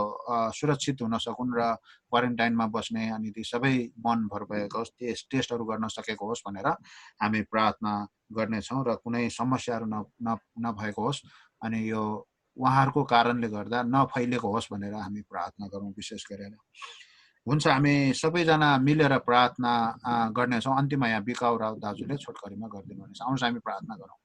सुरक्षित हुन सकुन् र क्वारेन्टाइनमा बस्ने अनि ती सबै मनभर भएको होस्, टेस्टहरू गर्न सकेको होस् भनेर हामी प्रार्थना गर्नेछौँ र कुनै समस्याहरू नभएको होस् अनि यो उहाँहरूको कारणले गर्दा नफैलेको होस् भनेर हामी प्रार्थना गरौँ विशेष गरेर। हुन्छ, हामी सबैजना मिलेर प्रार्थना गर्नेछौँ। अन्तिममा यहाँ बिकाउ राव दाजुले छोटकरीमा गरिदिनु हुनेछ। आउनुहोस् हामी प्रार्थना गरौँ।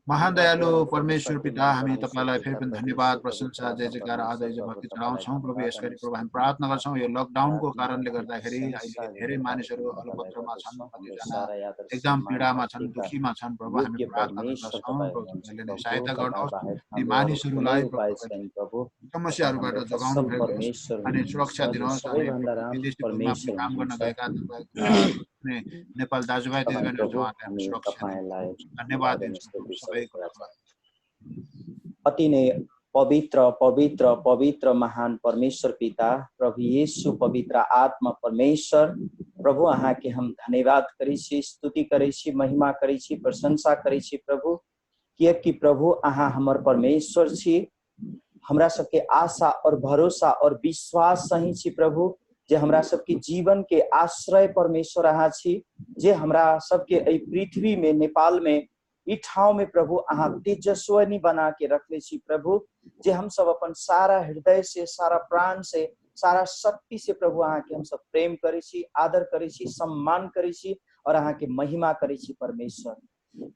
महान दयालु परमेश्वर पिता, हामी तपाईलाई फेरि पनि धन्यवाद, प्रशंसा, जय जयकार, आदर भक्ति चढाउँछौँ प्रभु। यसरी प्रभु हामी प्रार्थना गर्छौँ, यो लकडाउनको कारणले गर्दाखेरि अहिले धेरै मानिसहरू अल्पत्रमा छन्, कतिजना एकदम पीडामा छन्, दुखीमा छन् प्रभु। हामी प्रार्थना गर्दछौँ प्रभु, तपाईँले नै सहायता गर्नुहोस् ती मानिसहरूलाई प्रभु, समस्याहरूबाट जोगाउनु भएको होस् अनि सुरक्षा दिनुहोस्। अनि विदेशी भूमिमा पनि काम गर्न गएका नेपाल दाजुभाइ दिदीबहिनीहरू उहाँहरूलाई सुरक्षा दिनुहोस्। धन्यवाद दिन्छौँ सबै कुरालाई।
अति नै पवित्र पवित्र पवित्र महान परमेश्वर पिता प्रभु यीशु पवित्र आत्मा परमेश्वर प्रभु, अहाँ के हम धन्यवाद करै छी, स्तुति करै छी, महिमा करै छी, प्रशंसा करै छी प्रभु, कियाकि प्रभु अहाँ हमर परमेश्वर छी, हमरा सबके आशा और भरोसा और विश्वास सही छी प्रभु, जे हमरा सबके जीवन के आश्रय परमेश्वर अहाँ छी, जे हमरा सबके एहि पृथ्वी में नेपाल में ई ठाव में प्रभु अहाँ तेजस्विनी बना के रखले छी प्रभु, जे हम सब अपन सारा हृदय से, सारा प्राण से, सारा शक्ति से प्रभु अहाँ के हम सब प्रेम करे छी, आदर करे छी, सम्मान करे छी और अहाँ के महिमा करे छी परमेश्वर।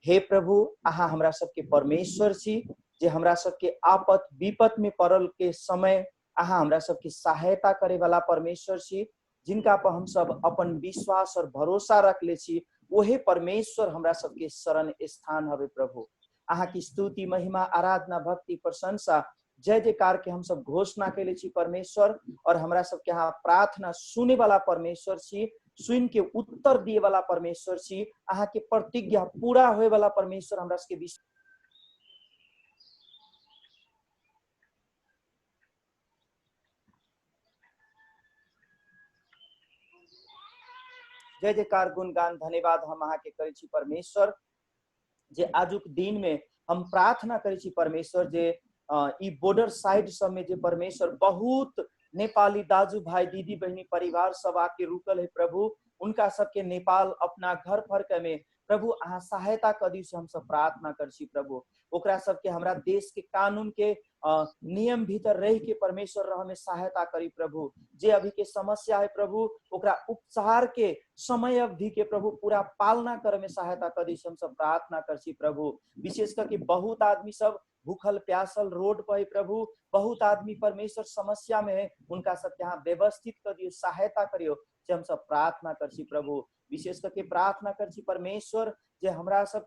हे प्रभु, अहाँ हमरा सबके परमेश्वर छी, जे हमरा सबके आपत विपत में पड़ल के समय अहाँ हमरा सबके सहायता करे वाला परमेश्वर छी, जिनका पर हम सब अपन विश्वास और भरोसा रखले छी, वही परमेश्वर हमरा सबके शरण स्थान हवे प्रभु। अहाँ की स्तुति, महिमा, आराधना, भक्ति, प्रशंसा, जय जयकार के हम सब घोषणा कैले छी परमेश्वर। और हमरा सबके यहाँ प्रार्थना सुने वाला परमेश्वर छी, सुन के उत्तर दिए वाला परमेश्वर छी, अहाँ के प्रतिज्ञा पूरा होए वाला परमेश्वर हमरा सबके जय जयकार, गुणगान, धन्यवाद हम अहाँ के करे छी परमेश्वर, जे आजुक दिन में हम प्रार्थना करे छी परमेश्वर, जे ई बॉर्डर साइड सब में जे परमेश्वर बहुत नेपाली दाजू भाई दीदी बहनी परिवार सब आके रुकल है प्रभु, उनका सबके नेपाल अपना घर फर्के में प्रभु अहाँ सहायता करी से हम सब प्रार्थना कर छी प्रभु। ओकरा सबके हमरा देश के कानून के नियम भीतर रह के परमेश्वर रह में सहायता करी प्रभु। जे अभी के समस्या है प्रभु, ओकरा उपचार के समय अवधि के प्रभु पूरा पालना करे में सहायता करी से हम सब प्रार्थना कर छी प्रभु। विशेष करके बहुत आदमी सब भूखल प्यासल रोड पर है प्रभु, बहुत आदमी परमेश्वर समस्या में है, उनका सब यहाँ व्यवस्थित करियो, सहायता करियो, जे हम सब प्रार्थना कर छी प्रभु। विशेष करके प्रार्थना कर छी परमेश्वर, जे हमरा सब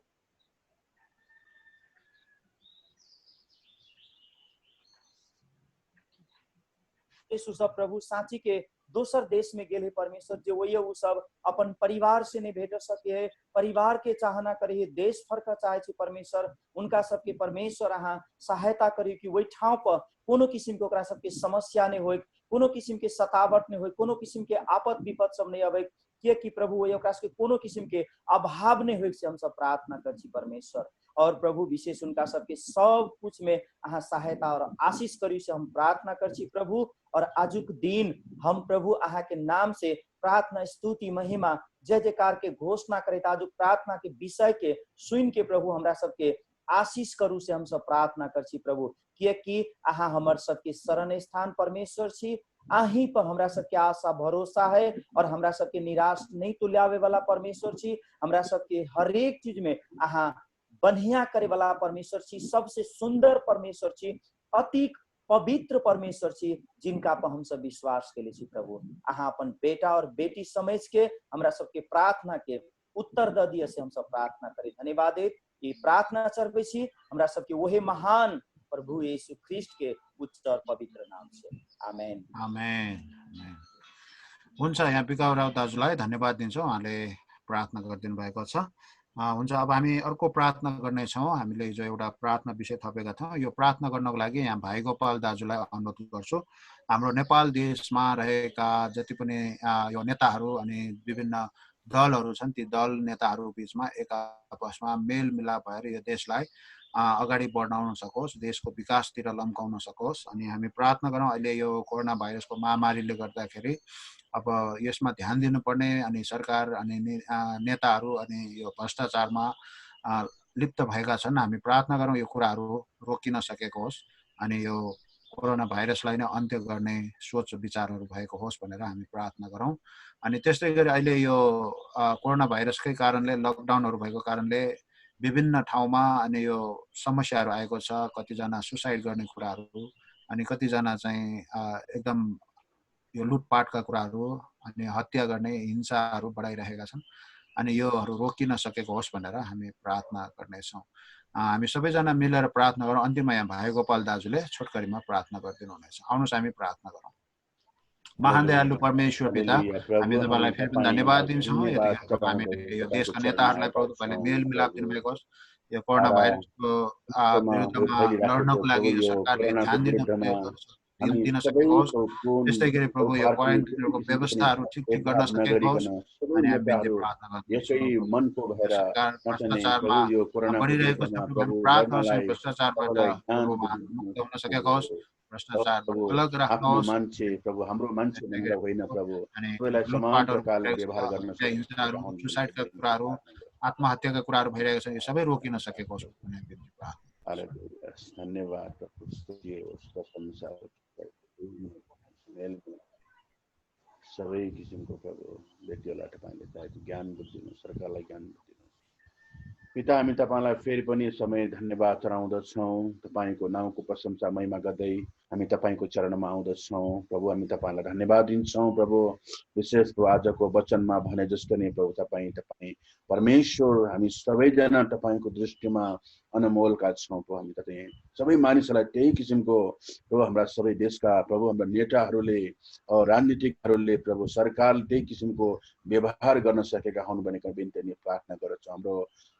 यीशु सब प्रभु साँची के दोसर देश में गेल है परमेश्वर, जे वही उ सब अपन परिवार से नहीं भेट सके है, परिवार के चाहना करे है, देश फर्क चाहे छी परमेश्वर, उनका सबके परमेश्वर अहाँ सहायता करी कि वही ठाव पर कोनो किसिम के ओकरा सबके समस्या नहीं होय, कोनो किसिम के सतावट नहीं होय, कोनो किसिम के आपद विपद सब नहीं आवे, कि प्रभु वही ओकरा सबके कोनो किसिम के अभाव नहीं होय से हम सब प्रार्थना कर छी परमेश्वर। और प्रभु विशेष उनका सबके सब कुछ में अहाँ सहायता और आशीष करी से हम प्रार्थना कर छी प्रभु। और आजुक दिन हम प्रभु अहाँ के नाम से प्रार्थना, स्तुति, महिमा, जय जयकार के घोषणा करे, आजुक प्रार्थना के विषय के सुन के प्रभु हमरा सबके आशीष करू से हम सब प्रार्थना कर छी प्रभु, कियाकि अहाँ हमर सबके शरण स्थान परमेश्वर छी, अहीं पर हमरा सबके आशा भरोसा है और हमरा सबके निराश नहीं तुल्यावे वाला परमेश्वर छी। हमरा सबके हर एक चीज में अहाँ बढ़िया करे वाला परमेश्वर छी, सबसे सुंदर परमेश्वर छी, अति पवित्र परमेश्वर छी, जिनका पर हम सब विश्वास के लिए प्रभु। अहाँ अपन बेटा और बेटी समझ के हमरा सबके प्रार्थना के उत्तर द दिए से हम सब प्रार्थना करी। धन्यवाद कि प्रार्थना चढ़बै छी हमरा सबके वही महान प्रभु यीशु ख्रिस्ट के उच्च और पवित्र नाम से, आमेन।
आमेन। हुन्छ, यहाँ पिकाउ राव दाजुलाई धन्यवाद दिन्छौँ, उहाँले प्रार्थना गरिदिनु भएको छ। हुन्छ, अब हामी अर्को प्रार्थना गर्नेछौँ। हामीले जो एउटा प्रार्थना विषय थपेका थियौँ, यो प्रार्थना गर्नको लागि यहाँ भाइ गोपाल दाजुलाई अनुरोध गर्छु। हाम्रो नेपाल देशमा रहेका जति पनि यो नेताहरू अनि विभिन्न दलहरू छन्, ती दल नेताहरू बीचमा एक आपसमा मेलमिलाप भएर यो देशलाई अगाडि बढाउन सकोस्, देशको विकासतिर लम्काउन सकोस्। अनि हामी प्रार्थना गरौँ, अहिले यो कोरोना भाइरसको महामारीले गर्दाखेरि अब यसमा ध्यान दिनुपर्ने अनि सरकार अनि नेताहरू अनि यो भ्रष्टाचारमा लिप्त भएका छन्। हामी प्रार्थना गरौँ यो कुराहरू रोकिन सकेको होस् अनि यो कोरोना भाइरसलाई नै अन्त्य गर्ने सोच विचारहरू भएको होस् भनेर हामी प्रार्थना गरौँ। अनि त्यस्तै गरी अहिले यो कोरोना भाइरसकै कारणले लकडाउनहरू भएको कारणले विभिन्न ठाउँमा अनि यो समस्याहरू आएको छ। कतिजना सुसाइड गर्ने कुराहरू अनि कतिजना चाहिँ एकदम यो लुटपाटका कुराहरू अनि हत्या गर्ने हिंसाहरू बढाइरहेका छन्। अनि योहरू रोकिन सकेको होस् भनेर हामी प्रार्थना गर्नेछौँ। हामी सबैजना मिलेर प्रार्थना गरौँ। अन्तिममा यहाँ भाइ गोपाल दाजुले छोटकरीमा प्रार्थना गरिदिनु हुनेछ। आउनुहोस् हामी प्रार्थना गरौँ। महान दयालु परमेश्वर पिता, हामी तपाईँलाई फेरि पनि धन्यवाद दिन्छौँ। यतिखेर हामी यो देशका नेताहरूलाई प्रभु तपाईँले मेलमिलाप दिनुभएको होस्। यो कोरोना भाइरसको विरुद्धमा लड्नको लागि यो सरकारले ध्यान दिन सकेको होस्। त्यस्तै गरी प्रभु यो क्वारेन्टाइनको व्यवस्थाहरू ठिक गर्न सकेको होस्। अनि हामी प्रार्थना भ्रष्टाचारमा बढिरहेको छ प्रभु, प्रार्थना गर्छौँ भ्रष्टाचारबाट मुक्त हुन सकेको होस्, भ्रष्टाचार अलग राख्नुहोस्
प्रभु। हाम्रो मान्छे भनेर होइन प्रभु,
हिंसाहरू, सुसाइडका कुराहरू, आत्महत्याका कुराहरू भइरहेको छ, यो सबै रोकिन सकेको होस्।
धन्यवाद सबै किसिमको प्रभु व्यक्तिहरूलाई तपाईँले चाहेको ज्ञान बुद्धि दिनु, सरकारलाई ज्ञान बुद्धि दिनु। पिता, हामी तपाईँलाई फेरि पनि समय धन्यवाद चढाउँदछौँ। तपाईँको नाउँको प्रशंसा महिमा गर्दै हामी तपाईँको चरणमा आउँदछौँ प्रभु। हामी तपाईँलाई धन्यवाद दिन्छौँ प्रभु। विशेष आजको वचनमा भने जस्तो नै प्रभु तपाईँ परमेश्वर, हामी सबैजना तपाईँको दृष्टिमा अनमोलका छौँ प्रभु। हामी तपाईँ सबै मानिसहरूलाई त्यही किसिमको प्रभु, हाम्रा सबै देशका प्रभु, हाम्रा नेताहरूले राजनीतिकहरूले प्रभु, सरकार त्यही किसिमको व्यवहार गर्न सकेका हुन् भनेर बिन्ती अनि प्रार्थना गर्छौँ। हाम्रो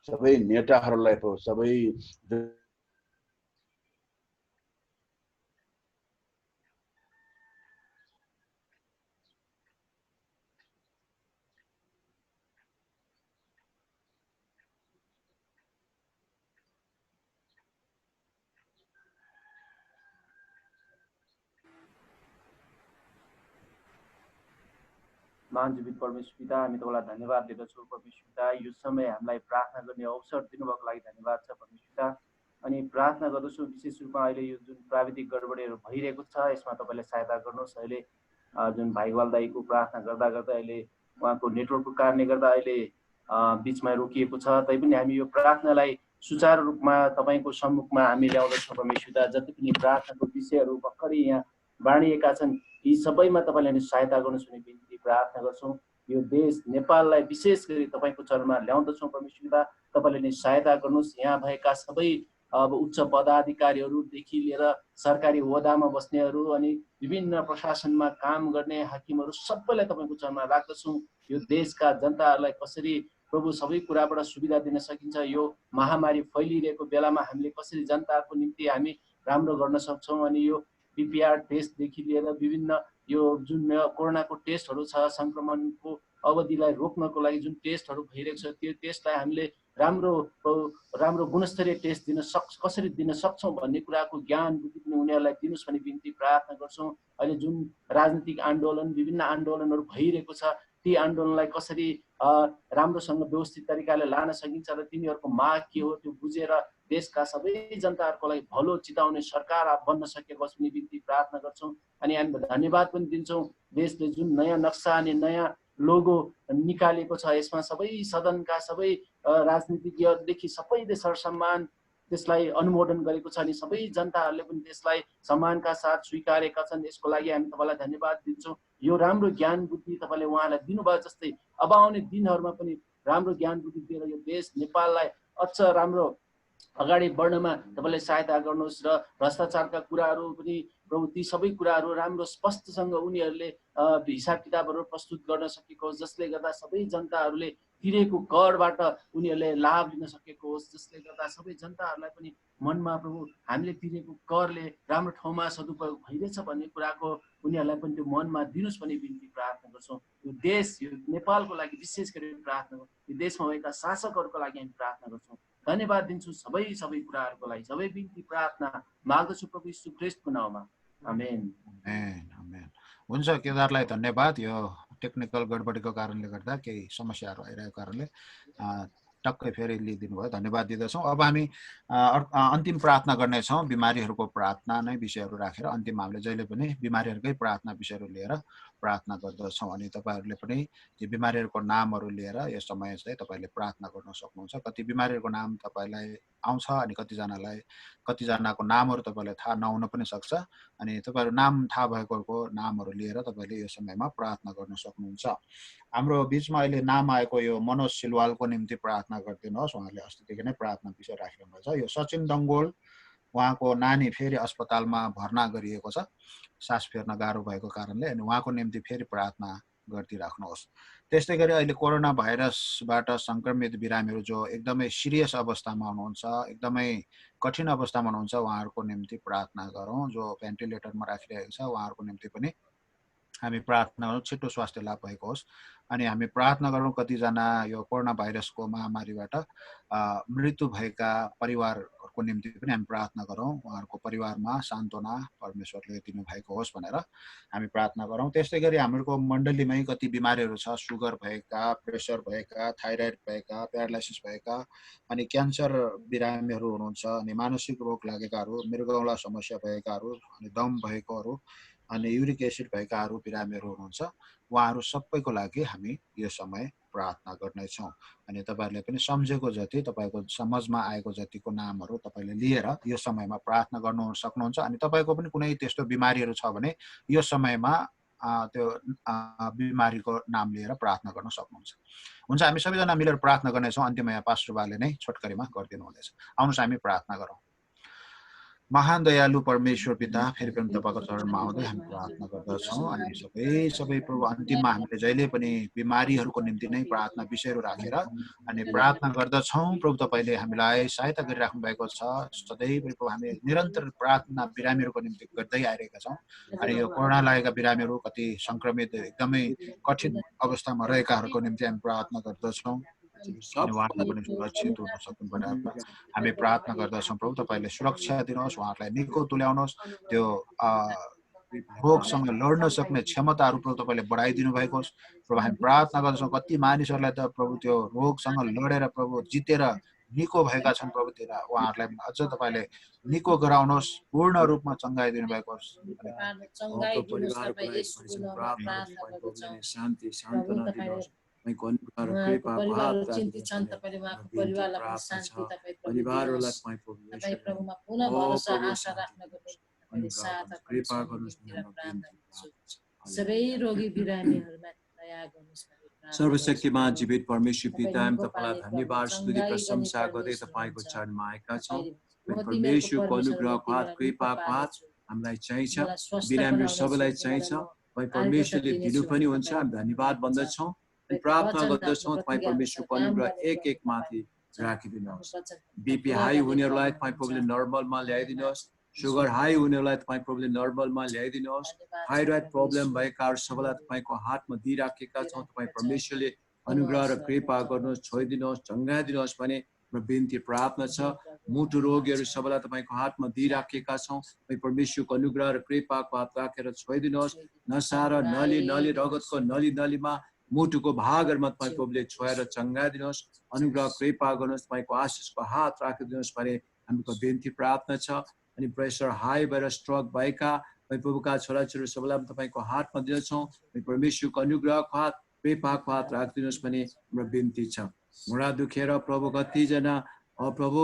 सबै नेताहरूलाई प्रभु, सबै
महाजीवित परमेश्वर पिता, हामी तपाईँलाई धन्यवाद दिँदछौँ परमेश्वर पिता। यो समय हामीलाई प्रार्थना गर्ने अवसर दिनुभएको लागि धन्यवाद छ परमेश्वर पिता। अनि प्रार्थना गर्दछौँ विशेष रूपमा अहिले यो जुन प्राविधिक गडबडीहरू भइरहेको छ, यसमा तपाईँले सहायता गर्नुहोस्। अहिले जुन भाइवाल दाईको प्रार्थना गर्दा गर्दा अहिले उहाँको नेटवर्कको कारणले गर्दा अहिले बिचमा रोकिएको छ, तैपनि हामी यो प्रार्थनालाई सुचारू रूपमा तपाईँको सम्मुखमा हामी ल्याउँदछौँ परमेश्वर पिता। जति पनि प्रार्थनाको विषयहरू भर्खरै यहाँ बाँडिएका छन्, यी सबैमा तपाईँले सहायता गर्नुहोस् भन्ने बिन्ती प्रार्थना गर्छौँ। यो देश नेपाललाई विशेष गरी तपाईँको चरणमा ल्याउँदछौँ परमेश्वर पिता। तपाईँले नै सहायता गर्नुहोस्। यहाँ भएका सबै अब उच्च पदाधिकारीहरूदेखि लिएर सरकारी ओहदामा बस्नेहरू अनि विभिन्न प्रशासनमा काम गर्ने हाकिमहरू सबैलाई तपाईँको चरणमा राख्दछौँ। यो देशका जनताहरूलाई कसरी प्रभु सबै कुराबाट सुविधा दिन सकिन्छ, यो महामारी फैलिरहेको बेलामा हामीले कसरी जनताको निम्ति हामी राम्रो गर्न सक्छौँ। अनि यो पिपिआर टेस्टदेखि लिएर विभिन्न यो जुन कोरोनाको टेस्टहरू छ, सङ्क्रमणको अवधिलाई रोक्नको लागि जुन टेस्टहरू भइरहेको छ, त्यो टेस्टलाई हामीले राम्रो गुणस्तरीय टेस्ट कसरी दिन सक्छौँ भन्ने कुराको ज्ञान बुद्धि पनि उनीहरूलाई दिनुहोस् भन्ने बिन्ती प्रार्थना गर्छौँ। अहिले जुन राजनीतिक आन्दोलन, विभिन्न आन्दोलनहरू भइरहेको छ, ती आन्दोलनलाई कसरी राम्रोसँग व्यवस्थित तरिकाले लान सकिन्छ र तिनीहरूको माग के हो त्यो बुझेर देशका सबै जनताहरूको लागि भलो चिताउने सरकार बन्न सकेको होस् भन्ने बिन्ती प्रार्थना गर्छौँ। अनि हामी धन्यवाद पनि दिन्छौँ। देशले जुन नयाँ नक्सा अनि नयाँ लोगो निकालेको छ, यसमा सबै सदनका सबै
राजनीतिज्ञदेखि सबैले सरसम्मान त्यसलाई अनुमोदन गरेको छ अनि सबै जनताहरूले पनि त्यसलाई सम्मानका साथ स्वीकारेका छन्। यसको लागि हामी तपाईँलाई धन्यवाद दिन्छौँ। यो राम्रो ज्ञान बुद्धि तपाईँले उहाँलाई दिनुभयो जस्तै अब आउने दिनहरूमा पनि राम्रो ज्ञान बुद्धि दिएर यो देश नेपाललाई अझ राम्रो अगाडि बढ्नमा तपाईँले सहायता गर्नुहोस् र भ्रष्टाचारका कुराहरू पनि प्रभु ती सबै कुराहरू राम्रो स्पष्टसँग उनीहरूले हिसाब किताबहरू प्रस्तुत गर्न सकेको होस्, जसले गर्दा सबै जनताहरूले तिरेको करबाट उनीहरूले लाभ लिन सकेको होस्, जसले गर्दा सबै जनताहरूलाई पनि मनमा प्रभु हामीले तिरेको करले राम्रो ठाउँमा सदुपयोग भइरहेछ भन्ने कुराको उनीहरूलाई पनि त्यो मनमा दिनुहोस् भन्ने बिन्ती प्रार्थना गर्छौँ। यो देश, यो नेपालको लागि विशेष गरी प्रार्थना गर्छौँ। यो देशमा भएका शासकहरूको लागि हामी प्रार्थना गर्छौँ। धन्यवाद दिन्छु सबै कुराहरूको लागि। सबै बिन्ती प्रार्थना माग्दछु प्रभु यीशु ख्रीष्टको नाममा, आमेन।
आमेन। हुन्छ, केदारलाई धन्यवाद। यो टेक्निकल गडबडीको कारणले गर्दा केही समस्याहरू आइरहेको कारणले टक्कै फेरि लिइदिनु भयो, धन्यवाद दिँदछौँ। अब हामी अन्तिम प्रार्थना गर्नेछौँ। बिमारीहरूको प्रार्थना नै विषयहरू राखेर अन्तिम हामीले जहिले पनि बिमारीहरूकै प्रार्थना विषयहरू लिएर प्रार्थना गर्दछौँ। अनि तपाईँहरूले पनि ती बिमारीहरूको नामहरू लिएर यस समय चाहिँ तपाईँले प्रार्थना गर्न सक्नुहुन्छ। कति बिमारीहरूको नाम तपाईँलाई आउँछ अनि कतिजनाको नामहरू तपाईँलाई थाहा नहुन पनि सक्छ। अनि तपाईँहरू नाम थाहा भएकोहरूको नामहरू लिएर तपाईँले यो समयमा प्रार्थना गर्न सक्नुहुन्छ। हाम्रो बिचमा अहिले नाम आएको यो मनोज सिलवालको निम्ति प्रार्थना गरिदिनुहोस्। उहाँले अस्तिदेखि नै प्रार्थना विषय राखिरहनु भएको छ। यो सचिन डङ्गोल, उहाँको नानी फेरि अस्पतालमा भर्ना गरिएको छ सास फेर्न गाह्रो भएको कारणले, अनि उहाँको निम्ति फेरि प्रार्थना गरिदिराख्नुहोस्। त्यस्तै गरी अहिले कोरोना भाइरसबाट सङ्क्रमित बिरामीहरू जो एकदमै सिरियस अवस्थामा हुनुहुन्छ, एकदमै कठिन अवस्थामा हुनुहुन्छ, उहाँहरूको निम्ति प्रार्थना गरौँ। जो भेन्टिलेटरमा राखिरहेको छ उहाँहरूको निम्ति पनि हामी प्रार्थना गरौँ छिटो स्वास्थ्य लाभ भएको होस्। अनि हामी प्रार्थना गरौँ कतिजना यो कोरोना भाइरसको महामारीबाट मृत्यु भएका परिवारहरूको निम्ति पनि हामी प्रार्थना गरौँ। उहाँहरूको परिवारमा सान्त्वना परमेश्वरले दिनुभएको होस् भनेर हामी प्रार्थना गरौँ। त्यस्तै गरी हाम्रो मण्डलीमै कति बिमारीहरू छ, सुगर भएका, प्रेसर भएका, थाइरोइड भएका, प्यारालाइसिस भएका, अनि क्यान्सर बिरामीहरू हुनुहुन्छ, अनि मानसिक रोग लागेकाहरू, मृगौला समस्या भएकाहरू, अनि दम भएकोहरू, अनि युरिक एसिड भएकाहरू बिरामीहरू हुनुहुन्छ। उहाँहरू सबैको लागि हामी यो समय प्रार्थना गर्नेछौँ। अनि तपाईँहरूले पनि सम्झेको जति, तपाईँको समझमा आएको जतिको नामहरू तपाईँले लिएर यो समयमा प्रार्थना गर्नु सक्नुहुन्छ। अनि तपाईँको पनि कुनै त्यस्तो बिमारीहरू छ भने यो समयमा त्यो बिमारीको नाम लिएर प्रार्थना गर्न सक्नुहुन्छ। हुन्छ, हामी सबैजना मिलेर प्रार्थना गर्नेछौँ। अन्त्यमा यहाँ पास्टर बाले नै छोटकरीमा गरिदिनु हुनेछ। आउनुहोस् हामी प्रार्थना गरौँ। महान दयालु परमेश्वर पिता, फेरि पनि तपाईँको चरणमा आउँदै हामी प्रार्थना गर्दछौँ। अनि सबै प्रभु अन्तिममा हामीले जहिले पनि बिमारीहरूको निम्ति नै प्रार्थना विषयहरू राखेर अनि प्रार्थना गर्दछौँ। प्रभु तपाईँले हामीलाई सहायता गरिराख्नु भएको छ। सधैँ प्रभु हामी निरन्तर प्रार्थना बिरामीहरूको निम्ति गर्दै आइरहेका छौँ। अनि यो कोरोना लागेका बिरामीहरू, कति सङ्क्रमित एकदमै कठिन अवस्थामा रहेकाहरूको निम्ति हामी प्रार्थना गर्दछौँ। उहाँहरूलाई पनि सुरक्षित हुन सक्नु भनेर हामी प्रार्थना गर्दछौँ। प्रभु तपाईँले सुरक्षा दिनुहोस्, उहाँहरूलाई निको तुल्याउनुहोस्। त्यो रोगसँग लड्न सक्ने क्षमताहरू प्रभु तपाईँले बढाइदिनु भएको होस्। प्रभु हामी प्रार्थना गर्दछौँ कति मानिसहरूलाई त प्रभु त्यो रोगसँग लडेर प्रभु जितेर निको भएका छन्। प्रभु उहाँहरूलाई अझ तपाईँले निको गराउनुहोस्, पूर्ण रूपमा चङ्गाइदिनु भएको होस्।
शान्ति सान्त्वना दिनुहोस्। परिवारलाई
सबै रोगी बिरामीहरुमा दया गर्नुस्।
सर्वशक्तिमान जीवित परमेश्वर पिता, हामी तपाईलाई धन्यवाद स्तुति प्रशंसा गर्दै तपाईको चरणमा आएका छौँ। परमेश्वरको अनुग्रहको हात, कृपाको हात हामीलाई चाहिन्छ, बिरामीहरू सबैलाई चाहिन्छ। परमेश्वरले दिनु पनि हुन्छ। हामी धन्यवाद भन्दछौँ, प्रार्थना गर्दछौँ तपाईँ परमेश्वरको अनुग्रह एक माथि राखिदिनुहोस्। बिपी हाई हुनेहरूलाई तपाईँ प्रभुले नर्मलमा ल्याइदिनुहोस्। सुगर हाई हुनेहरूलाई तपाईँ प्रभुले नर्मलमा ल्याइदिनुहोस्। थाइरोइड प्रब्लम भएकाहरू सबैलाई तपाईँको हातमा दिइराखेका छौँ। तपाईँ परमेश्वरले अनुग्रह र कृपा गर्नुहोस्, छोइदिनुहोस्, चङ्गाइदिनुहोस् भने बिन्ती प्रार्थना छ। मुटु रोगीहरू सबैलाई तपाईँको हातमा दिइराखेका छौँ। तपाईँ परमेश्वरको अनुग्रह र कृपाको हात राखेर छोइदिनुहोस्। नसा र नली रगतको नलीमा मुटुको भागहरूमा तपाईँ प्रभुले छोएर चङ्गाइदिनुहोस्। अनुग्रह कृपा गर्नुहोस्, तपाईँको आशिषको हात राखिदिनुहोस् भने हामीको बिन्ती प्रार्थना छ। अनि प्रेसर हाई भएर स्ट्रोक भएका प्रभुका छोराछोरी सबैलाई तपाईँको हातमा दिन्छौँ। परमेश्वरको अनुग्रहको हात, कृपाको हात राखिदिनुहोस् भने हाम्रो बिन्ती छ। घुँडा दुखेर प्रभु कतिजना प्रभु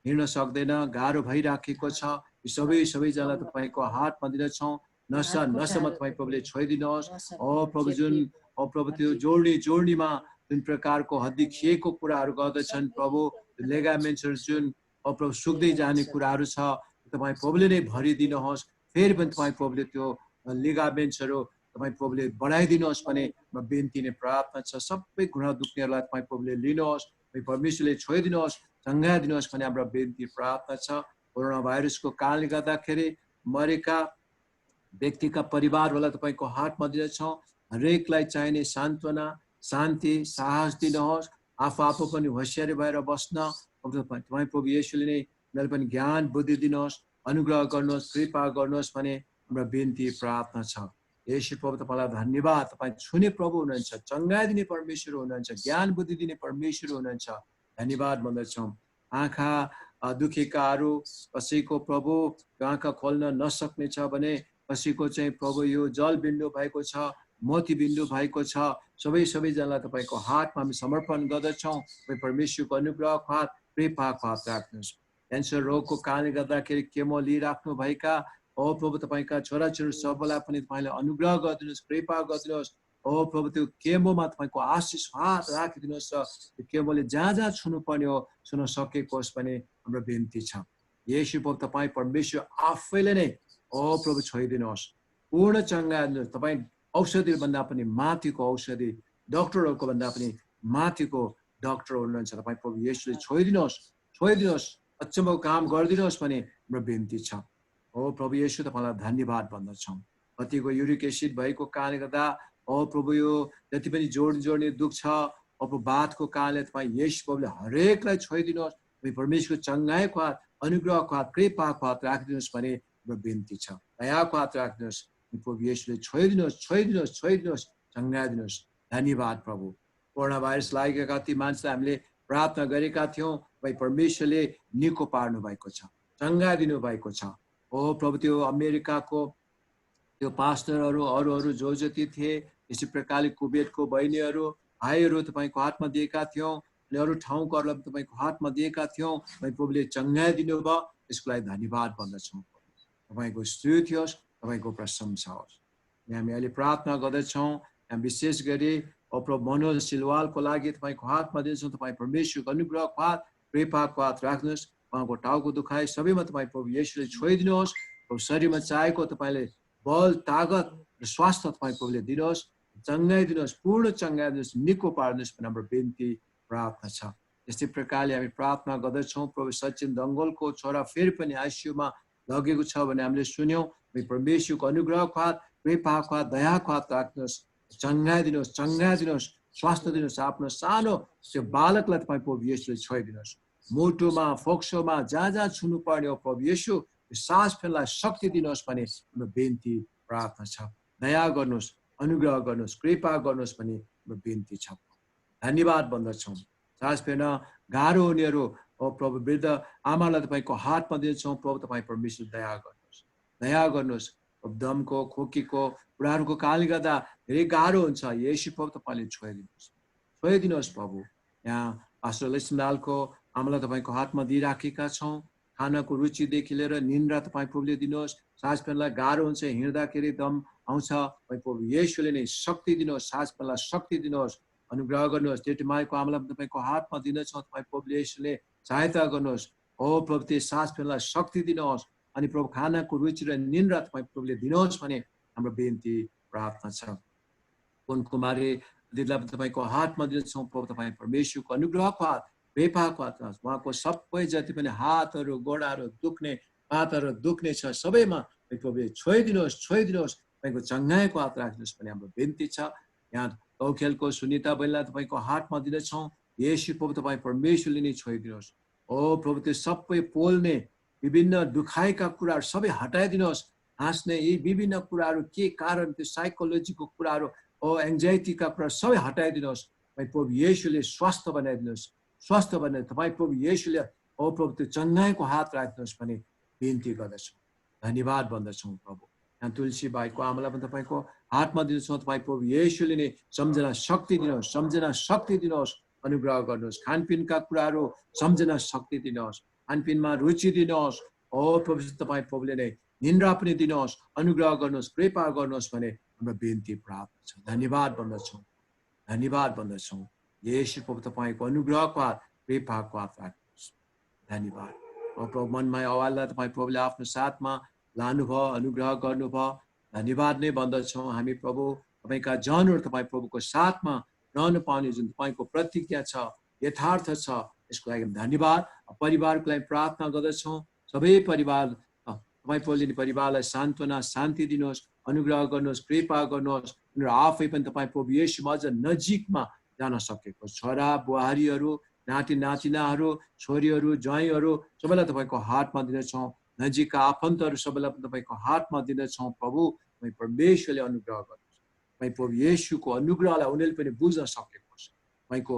हिँड्न सक्दैन, गाह्रो भइराखेको छ, यी सबैजनालाई तपाईँको हातमा दिनेछौँ। नसामा तपाईँ प्रभुले छोइदिनुहोस्। प्रभु जुन प्रभु त्यो जोड्नीमा जुन प्रकारको हड्डी खिएको कुराहरू गर्दछन् प्रभु, लेगामेन्ट्सहरू जुन प्रभु सुक्दै जाने कुराहरू छ, तपाईँ प्रभुले नै भरिदिनुहोस्। फेरि पनि तपाईँ प्रभुले त्यो लिगामेन्ट्सहरू तपाईँ प्रभुले बढाइदिनुहोस् भने बिन्ती नै प्रार्थना छ। सबै घुँडा दुख्नेहरूलाई तपाईँ प्रभुले लिनुहोस्, परमेश्वरले छोइदिनुहोस्, चङ्गाइदिनुहोस् भने हाम्रो बिन्ती प्रार्थना छ। कोरोना भाइरसको कारणले गर्दाखेरि मरेका व्यक्तिका परिवारहरूलाई तपाईँको हातमा दिनेछौँ। हरेकलाई चाहिने सान्त्वना, शान्ति, साहस दिनुहोस्। आफू पनि होसियारी भएर बस्न तपाईँ प्रभु येशूले नै उनीहरूले पनि ज्ञान बुद्धि दिनुहोस्, अनुग्रह गर्नुहोस्, कृपा गर्नुहोस् भने हाम्रो बिन्ती प्रार्थना छ। येशू प्रभु तपाईँलाई धन्यवाद। तपाईँ छुने प्रभु हुनुहुन्छ, चङ्गाइदिने परमेश्वर हुनुहुन्छ, ज्ञान बुद्धि दिने परमेश्वर हुनुहुन्छ। धन्यवाद भन्दछौँ। आँखा दुखेकाहरू कसैको प्रभु आँखा खोल्न नसक्ने छ भने, कसैको चाहिँ प्रभु यो जल बिन्दु भएको छ, मोती बिन्दु भएको छ, सबैजनालाई तपाईँको हातमा हामी समर्पण गर्दछौँ। परमेश्वरको अनुग्रह हात, कृपा हात राख्नुहोस्। क्यान्सर रोगको कारणले गर्दाखेरि केमो लिइराख्नु भएका प्रभु तपाईँका छोराछोरी सबैलाई पनि तपाईँले अनुग्रह गरिदिनुहोस्, कृपा गरिदिनुहोस्। प्रभु त्यो केमोमा तपाईँको आशिष हात राखिदिनुहोस् र त्यो केमोले जहाँ छुनु पर्ने हो छुन सकेको होस् भने हाम्रो बिन्ती छ। येशू प्रभु तपाईँ परमेश्वर आफैले नै प्रभु छोइदिनुहोस्, पूर्ण चङ्गाइदिनुहोस्। तपाईँ औषधिभन्दा पनि माथिको औषधि, डक्टरहरूको भन्दा पनि माथिको डक्टर हुनुहुन्छ। तपाईँ प्रभु येशूले छोइदिनुहोस्, अचम्मको काम गरिदिनुहोस् भने हाम्रो बिन्ती छ। प्रभु येशू तपाईँलाई धन्यवाद भन्दछौँ। कतिको युरिक एसिड भएको कारणले गर्दा प्रभु यो जति पनि जोड्ने दुख छ, बातको कारणले तपाईँ येशू प्रभुले हरेकलाई छोइदिनुहोस्। परमेश्वरको चङ्गाइको हात, अनुग्रहको हात, कृपाको हात राखिदिनुहोस् भने हाम्रो बिन्ती छ। दयाको हात राखिदिनुहोस्। प्रभु येशूले छोइदिनुहोस्, चङ्गाइदिनुहोस्। धन्यवाद प्रभु। कोरोना भाइरस लागेका ती मान्छेलाई हामीले प्रार्थना गरेका थियौँ, परमेश्वरले निको पार्नु भएको छ, चङ्गाइदिनु भएको छ। प्रभु त्यो अमेरिकाको त्यो पास्टरहरू अरू जो जति थिए, यसै प्रकारले कुवेतको बहिनीहरू भाइहरू तपाईँको हातमा दिएका थियौँ, अनि अरू ठाउँकोहरूलाई तपाईँको हातमा दिएका थियौँ। प्रभुले चङ्गाइदिनु भयो, यसको लागि धन्यवाद भन्दछौँ। तपाईँको स्तुति होस्, तपाईँको प्रशंसा होस्। हामी अहिले प्रार्थना गर्दछौँ। हामी विशेष गरी प्रभु मनोज सिलवालको लागि तपाईँको हातमा दिन्छौँ। तपाईँ परमेश्वरको अनुग्रहको हात, कृपाको हात राख्नुहोस्। उहाँको टाउको दुखाइ सबैमा तपाईँ प्रभु येशूले छोइदिनुहोस्। शरीरमा चाहेको तपाईँले बल, तागत र स्वास्थ्य तपाईँ प्रभुले दिनुहोस्, चङ्गाइदिनुहोस्, पूर्ण चङ्गाइदिनुहोस्, निको पार्नुहोस् भन्ने हाम्रो बिन्ती प्रार्थना छ। यस्तै प्रकारले हामी प्रार्थना गर्दछौँ। प्रभु सचिन दङ्गलको छोरा फेरि पनि आइसियूमा लगेको छ भने हामीले सुन्यौँ। परमेश्वरको अनुग्रहको हात, कृपाको हात, दयाको हात राख्नुहोस्, चङ्गाइदिनुहोस्, स्वास्थ्य दिनुहोस्। आफ्नो सानो त्यो बालकलाई तपाईँ प्रभु येशूले छोइदिनुहोस्। मुटुमा, फोक्सोमा जहाँ छुनु पर्ने हो प्रभु येशू सास फेर्नलाई शक्ति दिनुहोस् भने हाम्रो बिन्ती प्रार्थना छ। दया गर्नुहोस्, अनुग्रह गर्नुहोस्, कृपा गर्नुहोस् भने हाम्रो बिन्ती छ। धन्यवाद भन्दछौँ। सास फेर्न गाह्रो हुनेहरू प्रभु वृद्ध आमालाई तपाईँको हातमा दिन्छौँ। प्रभु तपाईँ परमेश्वर दया गर्नुहोस्। दमको, खोकीको कुराहरूको कारणले गर्दा धेरै गाह्रो हुन्छ। येशू प्रभु तपाईँले छोइदिनुहोस् प्रभु। यहाँ पास्टर लक्ष्मीलालको आमालाई तपाईँको हातमा दिइराखेका छौँ। खानाको रुचिदेखि लिएर निन्द्रा तपाईँ प्रभुले दिनुहोस्। सास फेर्नलाई गाह्रो हुन्छ, हिँड्दाखेरि दम आउँछ, प्रभु येशूले नै शक्ति दिनुहोस्, सास फेर्नलाई शक्ति दिनुहोस्, अनुग्रह गर्नुहोस्। जेठी माईको आमालाई तपाईँको हातमा दिनेछौँ। तपाईँ प्रभु येशूले सहायता गर्नुहोस्। प्रभु त्यो सास फेर्नलाई शक्ति दिनुहोस्। अनि प्रभु खानाको रुचि र निन्द्रा तपाईँ प्रभुले दिनुहोस् भने हाम्रो बिन्ती प्रार्थना छ। कुन कुमारी दिदीलाई तपाईँको हातमा दिनेछौँ। प्रभु तपाईँ परमेश्वरको अनुग्रहको हात, कृपाको हात, उहाँको सबै जति पनि हातहरू, गोडाहरू दुख्ने, पातहरू दुख्ने छ सबैमा प्रभुले छोइदिनुहोस्, तपाईँको चङ्गाइको हात राखिदिनुहोस् भने हाम्रो बिन्ती छ। यहाँ गौखेलको सुनिता बहिनीलाई तपाईँको हातमा दिनेछौँ। येशू प्रभु तपाईँ परमेश्वरले नै छोइदिनुहोस्। प्रभु त्यो सबै पोल्ने विभिन्न दुखाइका कुराहरू सबै हटाइदिनुहोस्। हाँस्ने यी विभिन्न कुराहरू के कारण, त्यो साइकोलोजीको कुराहरू, एङ्जाइटीका कुराहरू सबै हटाइदिनुहोस्। प्रभु येशूले स्वास्थ्य बनाइदिनुहोस्, तपाईँ प्रभु येशूले प्रभु त्यो चङ्गाइको हात राखिदिनुहोस् भने बिन्ती गर्दछौँ। धन्यवाद भन्दछौँ प्रभु। यहाँ तुलसी भाइको आमालाई पनि तपाईँको हातमा दिन्छौँ। तपाईँ प्रभु येशूले नै सम्झना शक्ति दिनुहोस्, अनुग्रह गर्नुहोस्। खानपिनका कुराहरू सम्झन शक्ति दिनुहोस्, खानपिनमा रुचि दिनुहोस्। ओ प्रभु तपाईँ प्रभुले नै निन्द्रा पनि दिनुहोस्, अनुग्रह गर्नुहोस्, कृपा गर्नुहोस् भने हाम्रो बिन्ती प्रार्थना छ। धन्यवाद भन्दछौँ, धन्यवाद भन्दछौँ। येशू प्रभु तपाईँको अनुग्रहको हात, कृपाको हात राख्नुहोस्। धन्यवाद। ओ प्रभु मनमाया आवाजलाई तपाईँ प्रभुले आफ्नो साथमा लानुभयो, अनुग्रह गर्नुभयो। धन्यवाद नै भन्दछौँ हामी प्रभु। तपाईँका जनहरू तपाईँ प्रभुको साथमा रहन पाउने जुन तपाईँको प्रतिज्ञा छ, यथार्थ छ, यसको लागि धन्यवाद। परिवारको लागि प्रार्थना गर्दछौँ। सबै परिवार तपाईँ प्रभुले परिवारलाई सान्त्वना, शान्ति दिनुहोस्, अनुग्रह गर्नुहोस्, कृपा गर्नुहोस्। उनीहरू आफै पनि तपाईँ प्रभु येशूमा अझ नजिकमा जान सकेको, छोरा बुहारीहरू, नाति नातिनाहरू, छोरीहरू, ज्वाइँहरू सबैलाई तपाईँको हातमा दिनेछौँ। नजिकका आफन्तहरू सबैलाई तपाईँको हातमा दिनेछौँ। प्रभु तपाईँ परमेश्वरले अनुग्रह गर्नुहोस्। तपाईँ प्रभु येशूको अनुग्रहलाई उनीहरूले पनि बुझ्न सकेको, तपाईँको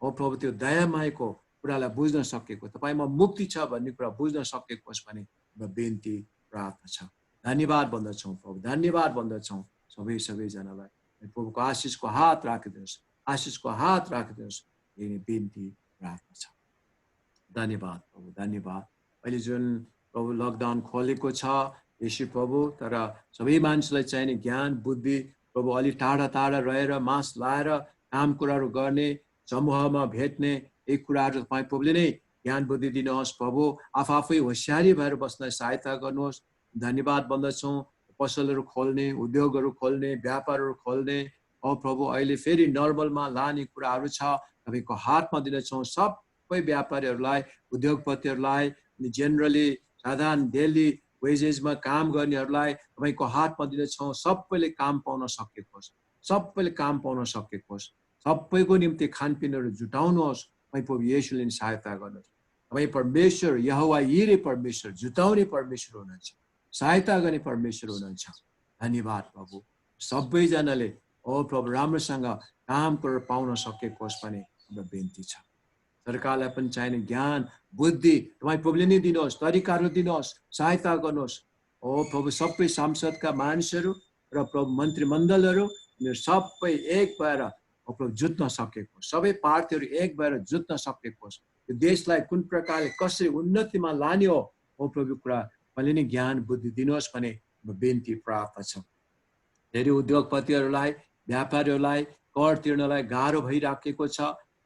हो प्रभु त्यो दयामायाको कुरालाई बुझ्न सकेको, तपाईँमा मुक्ति छ भन्ने कुरा बुझ्न सकेको होस् भने हाम्रो बिन्ती प्रार्थना छ। धन्यवाद भन्दछौँ प्रभु, धन्यवाद भन्दछौँ सबैजनालाई। प्रभुको आशिषको हात राखिदिनुहोस्, आशिषको हात राखिदिनुहोस्, यही बिन्ती प्रार्थना छ। धन्यवाद प्रभु, धन्यवाद। अहिले जुन प्रभु लकडाउन खोलेको छ येशू प्रभु, तर सबै मान्छेलाई चाहिने ज्ञान बुद्धि प्रभु अलि टाढा टाढा रहेर मास्क लाएर काम कुराहरू गर्ने, समूहमा भेट्ने, यी कुराहरू तपाईँ प्रभुले नै ज्ञान बुद्धि दिनुहोस्। प्रभु आफै होसियारी भएर बस्न सहायता गर्नुहोस्। धन्यवाद भन्दछौँ। पसलहरू खोल्ने, उद्योगहरू खोल्ने, व्यापारहरू खोल्ने, औ प्रभु अहिले फेरि नर्मलमा लाने कुराहरू छ, तपाईँको हातमा दिनेछौँ। सबै व्यापारीहरूलाई, उद्योगपतिहरूलाई, जेनरली साधारण डेली वेजेसमा काम गर्नेहरूलाई तपाईँको हातमा दिनेछौँ। सबैले काम पाउन सकेको होस्, सबैले काम पाउन सकेको होस्। सबैको निम्ति खानपिनहरू जुटाउनुहोस्। तपाईँ प्रभु येशूले सहायता गर्नुहोस्। तपाईँ परमेश्वर यहोवा यिरे परमेश्वर, जुटाउने परमेश्वर हुनुहुन्छ, सहायता गर्ने परमेश्वर हुनुहुन्छ। धन्यवाद प्रभु। सबैजनाले ओ प्रभु राम्रोसँग काम गरेर पाउन सकेको होस् भने हाम्रो बिन्ती छ। सरकारलाई पनि चाहिने ज्ञान बुद्धि तपाईँ प्रभुले नै दिनुहोस्, तरिकाहरू दिनुहोस्, सहायता गर्नुहोस्। ओ प्रभु सबै सांसदका मानिसहरू र प्रभु मन्त्रीमण्डलहरू उनीहरू सबै एक भएर प्रभु जुत्न सकेको, सबै पार्टीहरू एक भएर जुत्न सकेको होस्। यो देशलाई कुन प्रकारले कसरी उन्नतिमा लाने हो प्रभु कुरा मैले नै ज्ञान बुद्धि दिनुहोस् भने बिन्ती प्रार्थना छ। धेरै उद्योगपतिहरूलाई, व्यापारीहरूलाई कर तिर्नलाई गाह्रो भइराखेको छ।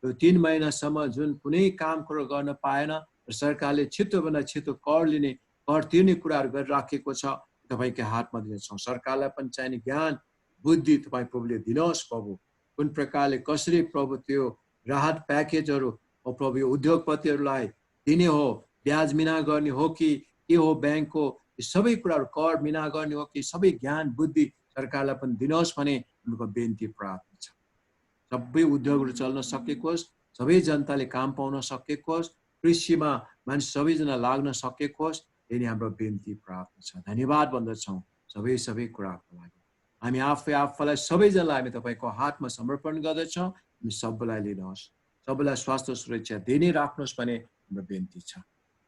यो 3 महिनासम्म जुन कुनै काम कुरो गर्न पाएन, सरकारले छिटोभन्दा छिटो कर लिने, कर तिर्ने कुराहरू गरिराखेको छ। तपाईँकै हातमा दिनेछौँ। सरकारलाई पनि चाहिने ज्ञान बुद्धि तपाईँ प्रभुले दिनुहोस्। प्रभु कुन प्रकारले कसरी प्रभु त्यो राहत प्याकेजहरू प्रभु उद्योगपतिहरूलाई दिने हो, ब्याज मिना गर्ने हो कि के हो, ब्याङ्कको सबै कुराहरू कर मिना गर्ने हो कि, सबै ज्ञान बुद्धि सरकारलाई पनि दिनुहोस् भने हाम्रो बिन्ती प्रार्थना छ। सबै उद्योगहरू चल्न सकेको होस्, सबै जनताले काम पाउन सकेको होस्, कृषिमा मान्छे सबैजना लाग्न सकेको होस्, यही हाम्रो बिन्ती प्रार्थना छ। धन्यवाद भन्दछौँ सबै कुराको लागि। हामी आफैलाई सबैजनालाई हामी तपाईँको हातमा समर्पण गर्दछौँ। हामी सबैलाई लिनुहोस्, सबैलाई स्वास्थ्य सुरक्षा दिने राख्नुहोस् भन्ने हाम्रो बिन्ती छ।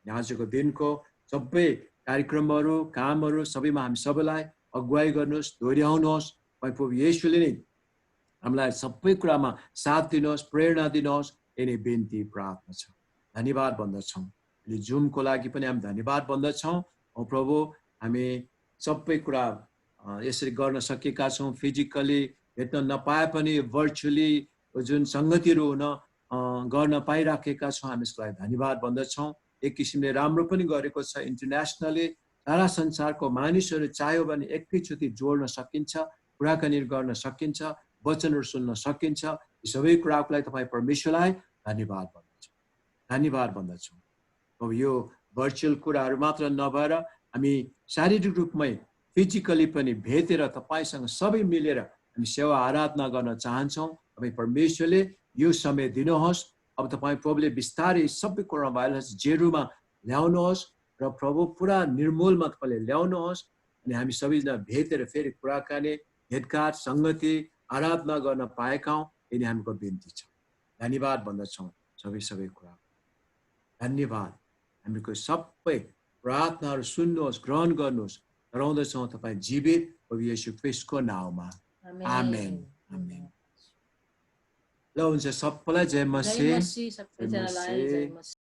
आजको दिनको सबै कार्यक्रमहरू कामहरू सबैमा हामी सबैलाई अगुवाई गर्नुहोस्, दोहोऱ्याउनुहोस्। प्रभु येशूले नै हामीलाई सबै कुरामा साथ दिनुहोस्, प्रेरणा दिनुहोस्, यही बिन्ती प्रार्थना छ। धन्यवाद भन्दछौँ। अनि जुमको लागि पनि हामी धन्यवाद भन्दछौँ। प्रभु हामी सबै कुरा यसरी गर्न सकेका छौँ। फिजिकली भेट्न नपाए पनि भर्चुअली जुन सङ्गतिहरू गर्न पाइराखेका छौँ, हामी यसको लागि धन्यवाद भन्दछौँ। एक किसिमले राम्रो पनि गरेको छ। इन्टरनेसनली सारा संसारको मानिसहरू चाह्यो भने एकैचोटि जोड्न सकिन्छ, कुराकानी गर्न सकिन्छ, वचनहरू सुन्न सकिन्छ। यी सबै कुराको लागि तपाईँ परमेश्वरलाई धन्यवाद भन्दछौँ, धन्यवाद भन्दछौँ। अब यो भर्चुअल कुराहरू मात्र नभएर हामी शारीरिक रूपमै फिजिकली पनि भेटेर तपाईँसँग सबै मिलेर हामी सेवा आराधना गर्न चाहन्छौँ। तपाईँ परमेश्वरले यो समय दिनुहोस्। अब तपाईँ प्रभुले बिस्तारै सबै कोरोना भाइरस जेरूमा ल्याउनुहोस् र प्रभु पुरा निर्मूलमा तपाईँले ल्याउनुहोस्। अनि हामी सबैजना भेटेर फेरि कुराकानी, भेटघाट, सङ्गति, आराधना गर्न पाएका हौँ, यही हामीको बिन्ती छ। धन्यवाद भन्दछौँ सबै कुरा। धन्यवाद। हामीको सबै प्रार्थनाहरू सुन्नुहोस्, ग्रहण गर्नुहोस्। गराउँदछौँ तपाईँ जीवित प्रभु येशू ख्रीष्टको नाममा। आमेन, आमेन। ल हुन्छ सबैलाई जय
जय
मसी
मसी सबैजनालाई जय मसी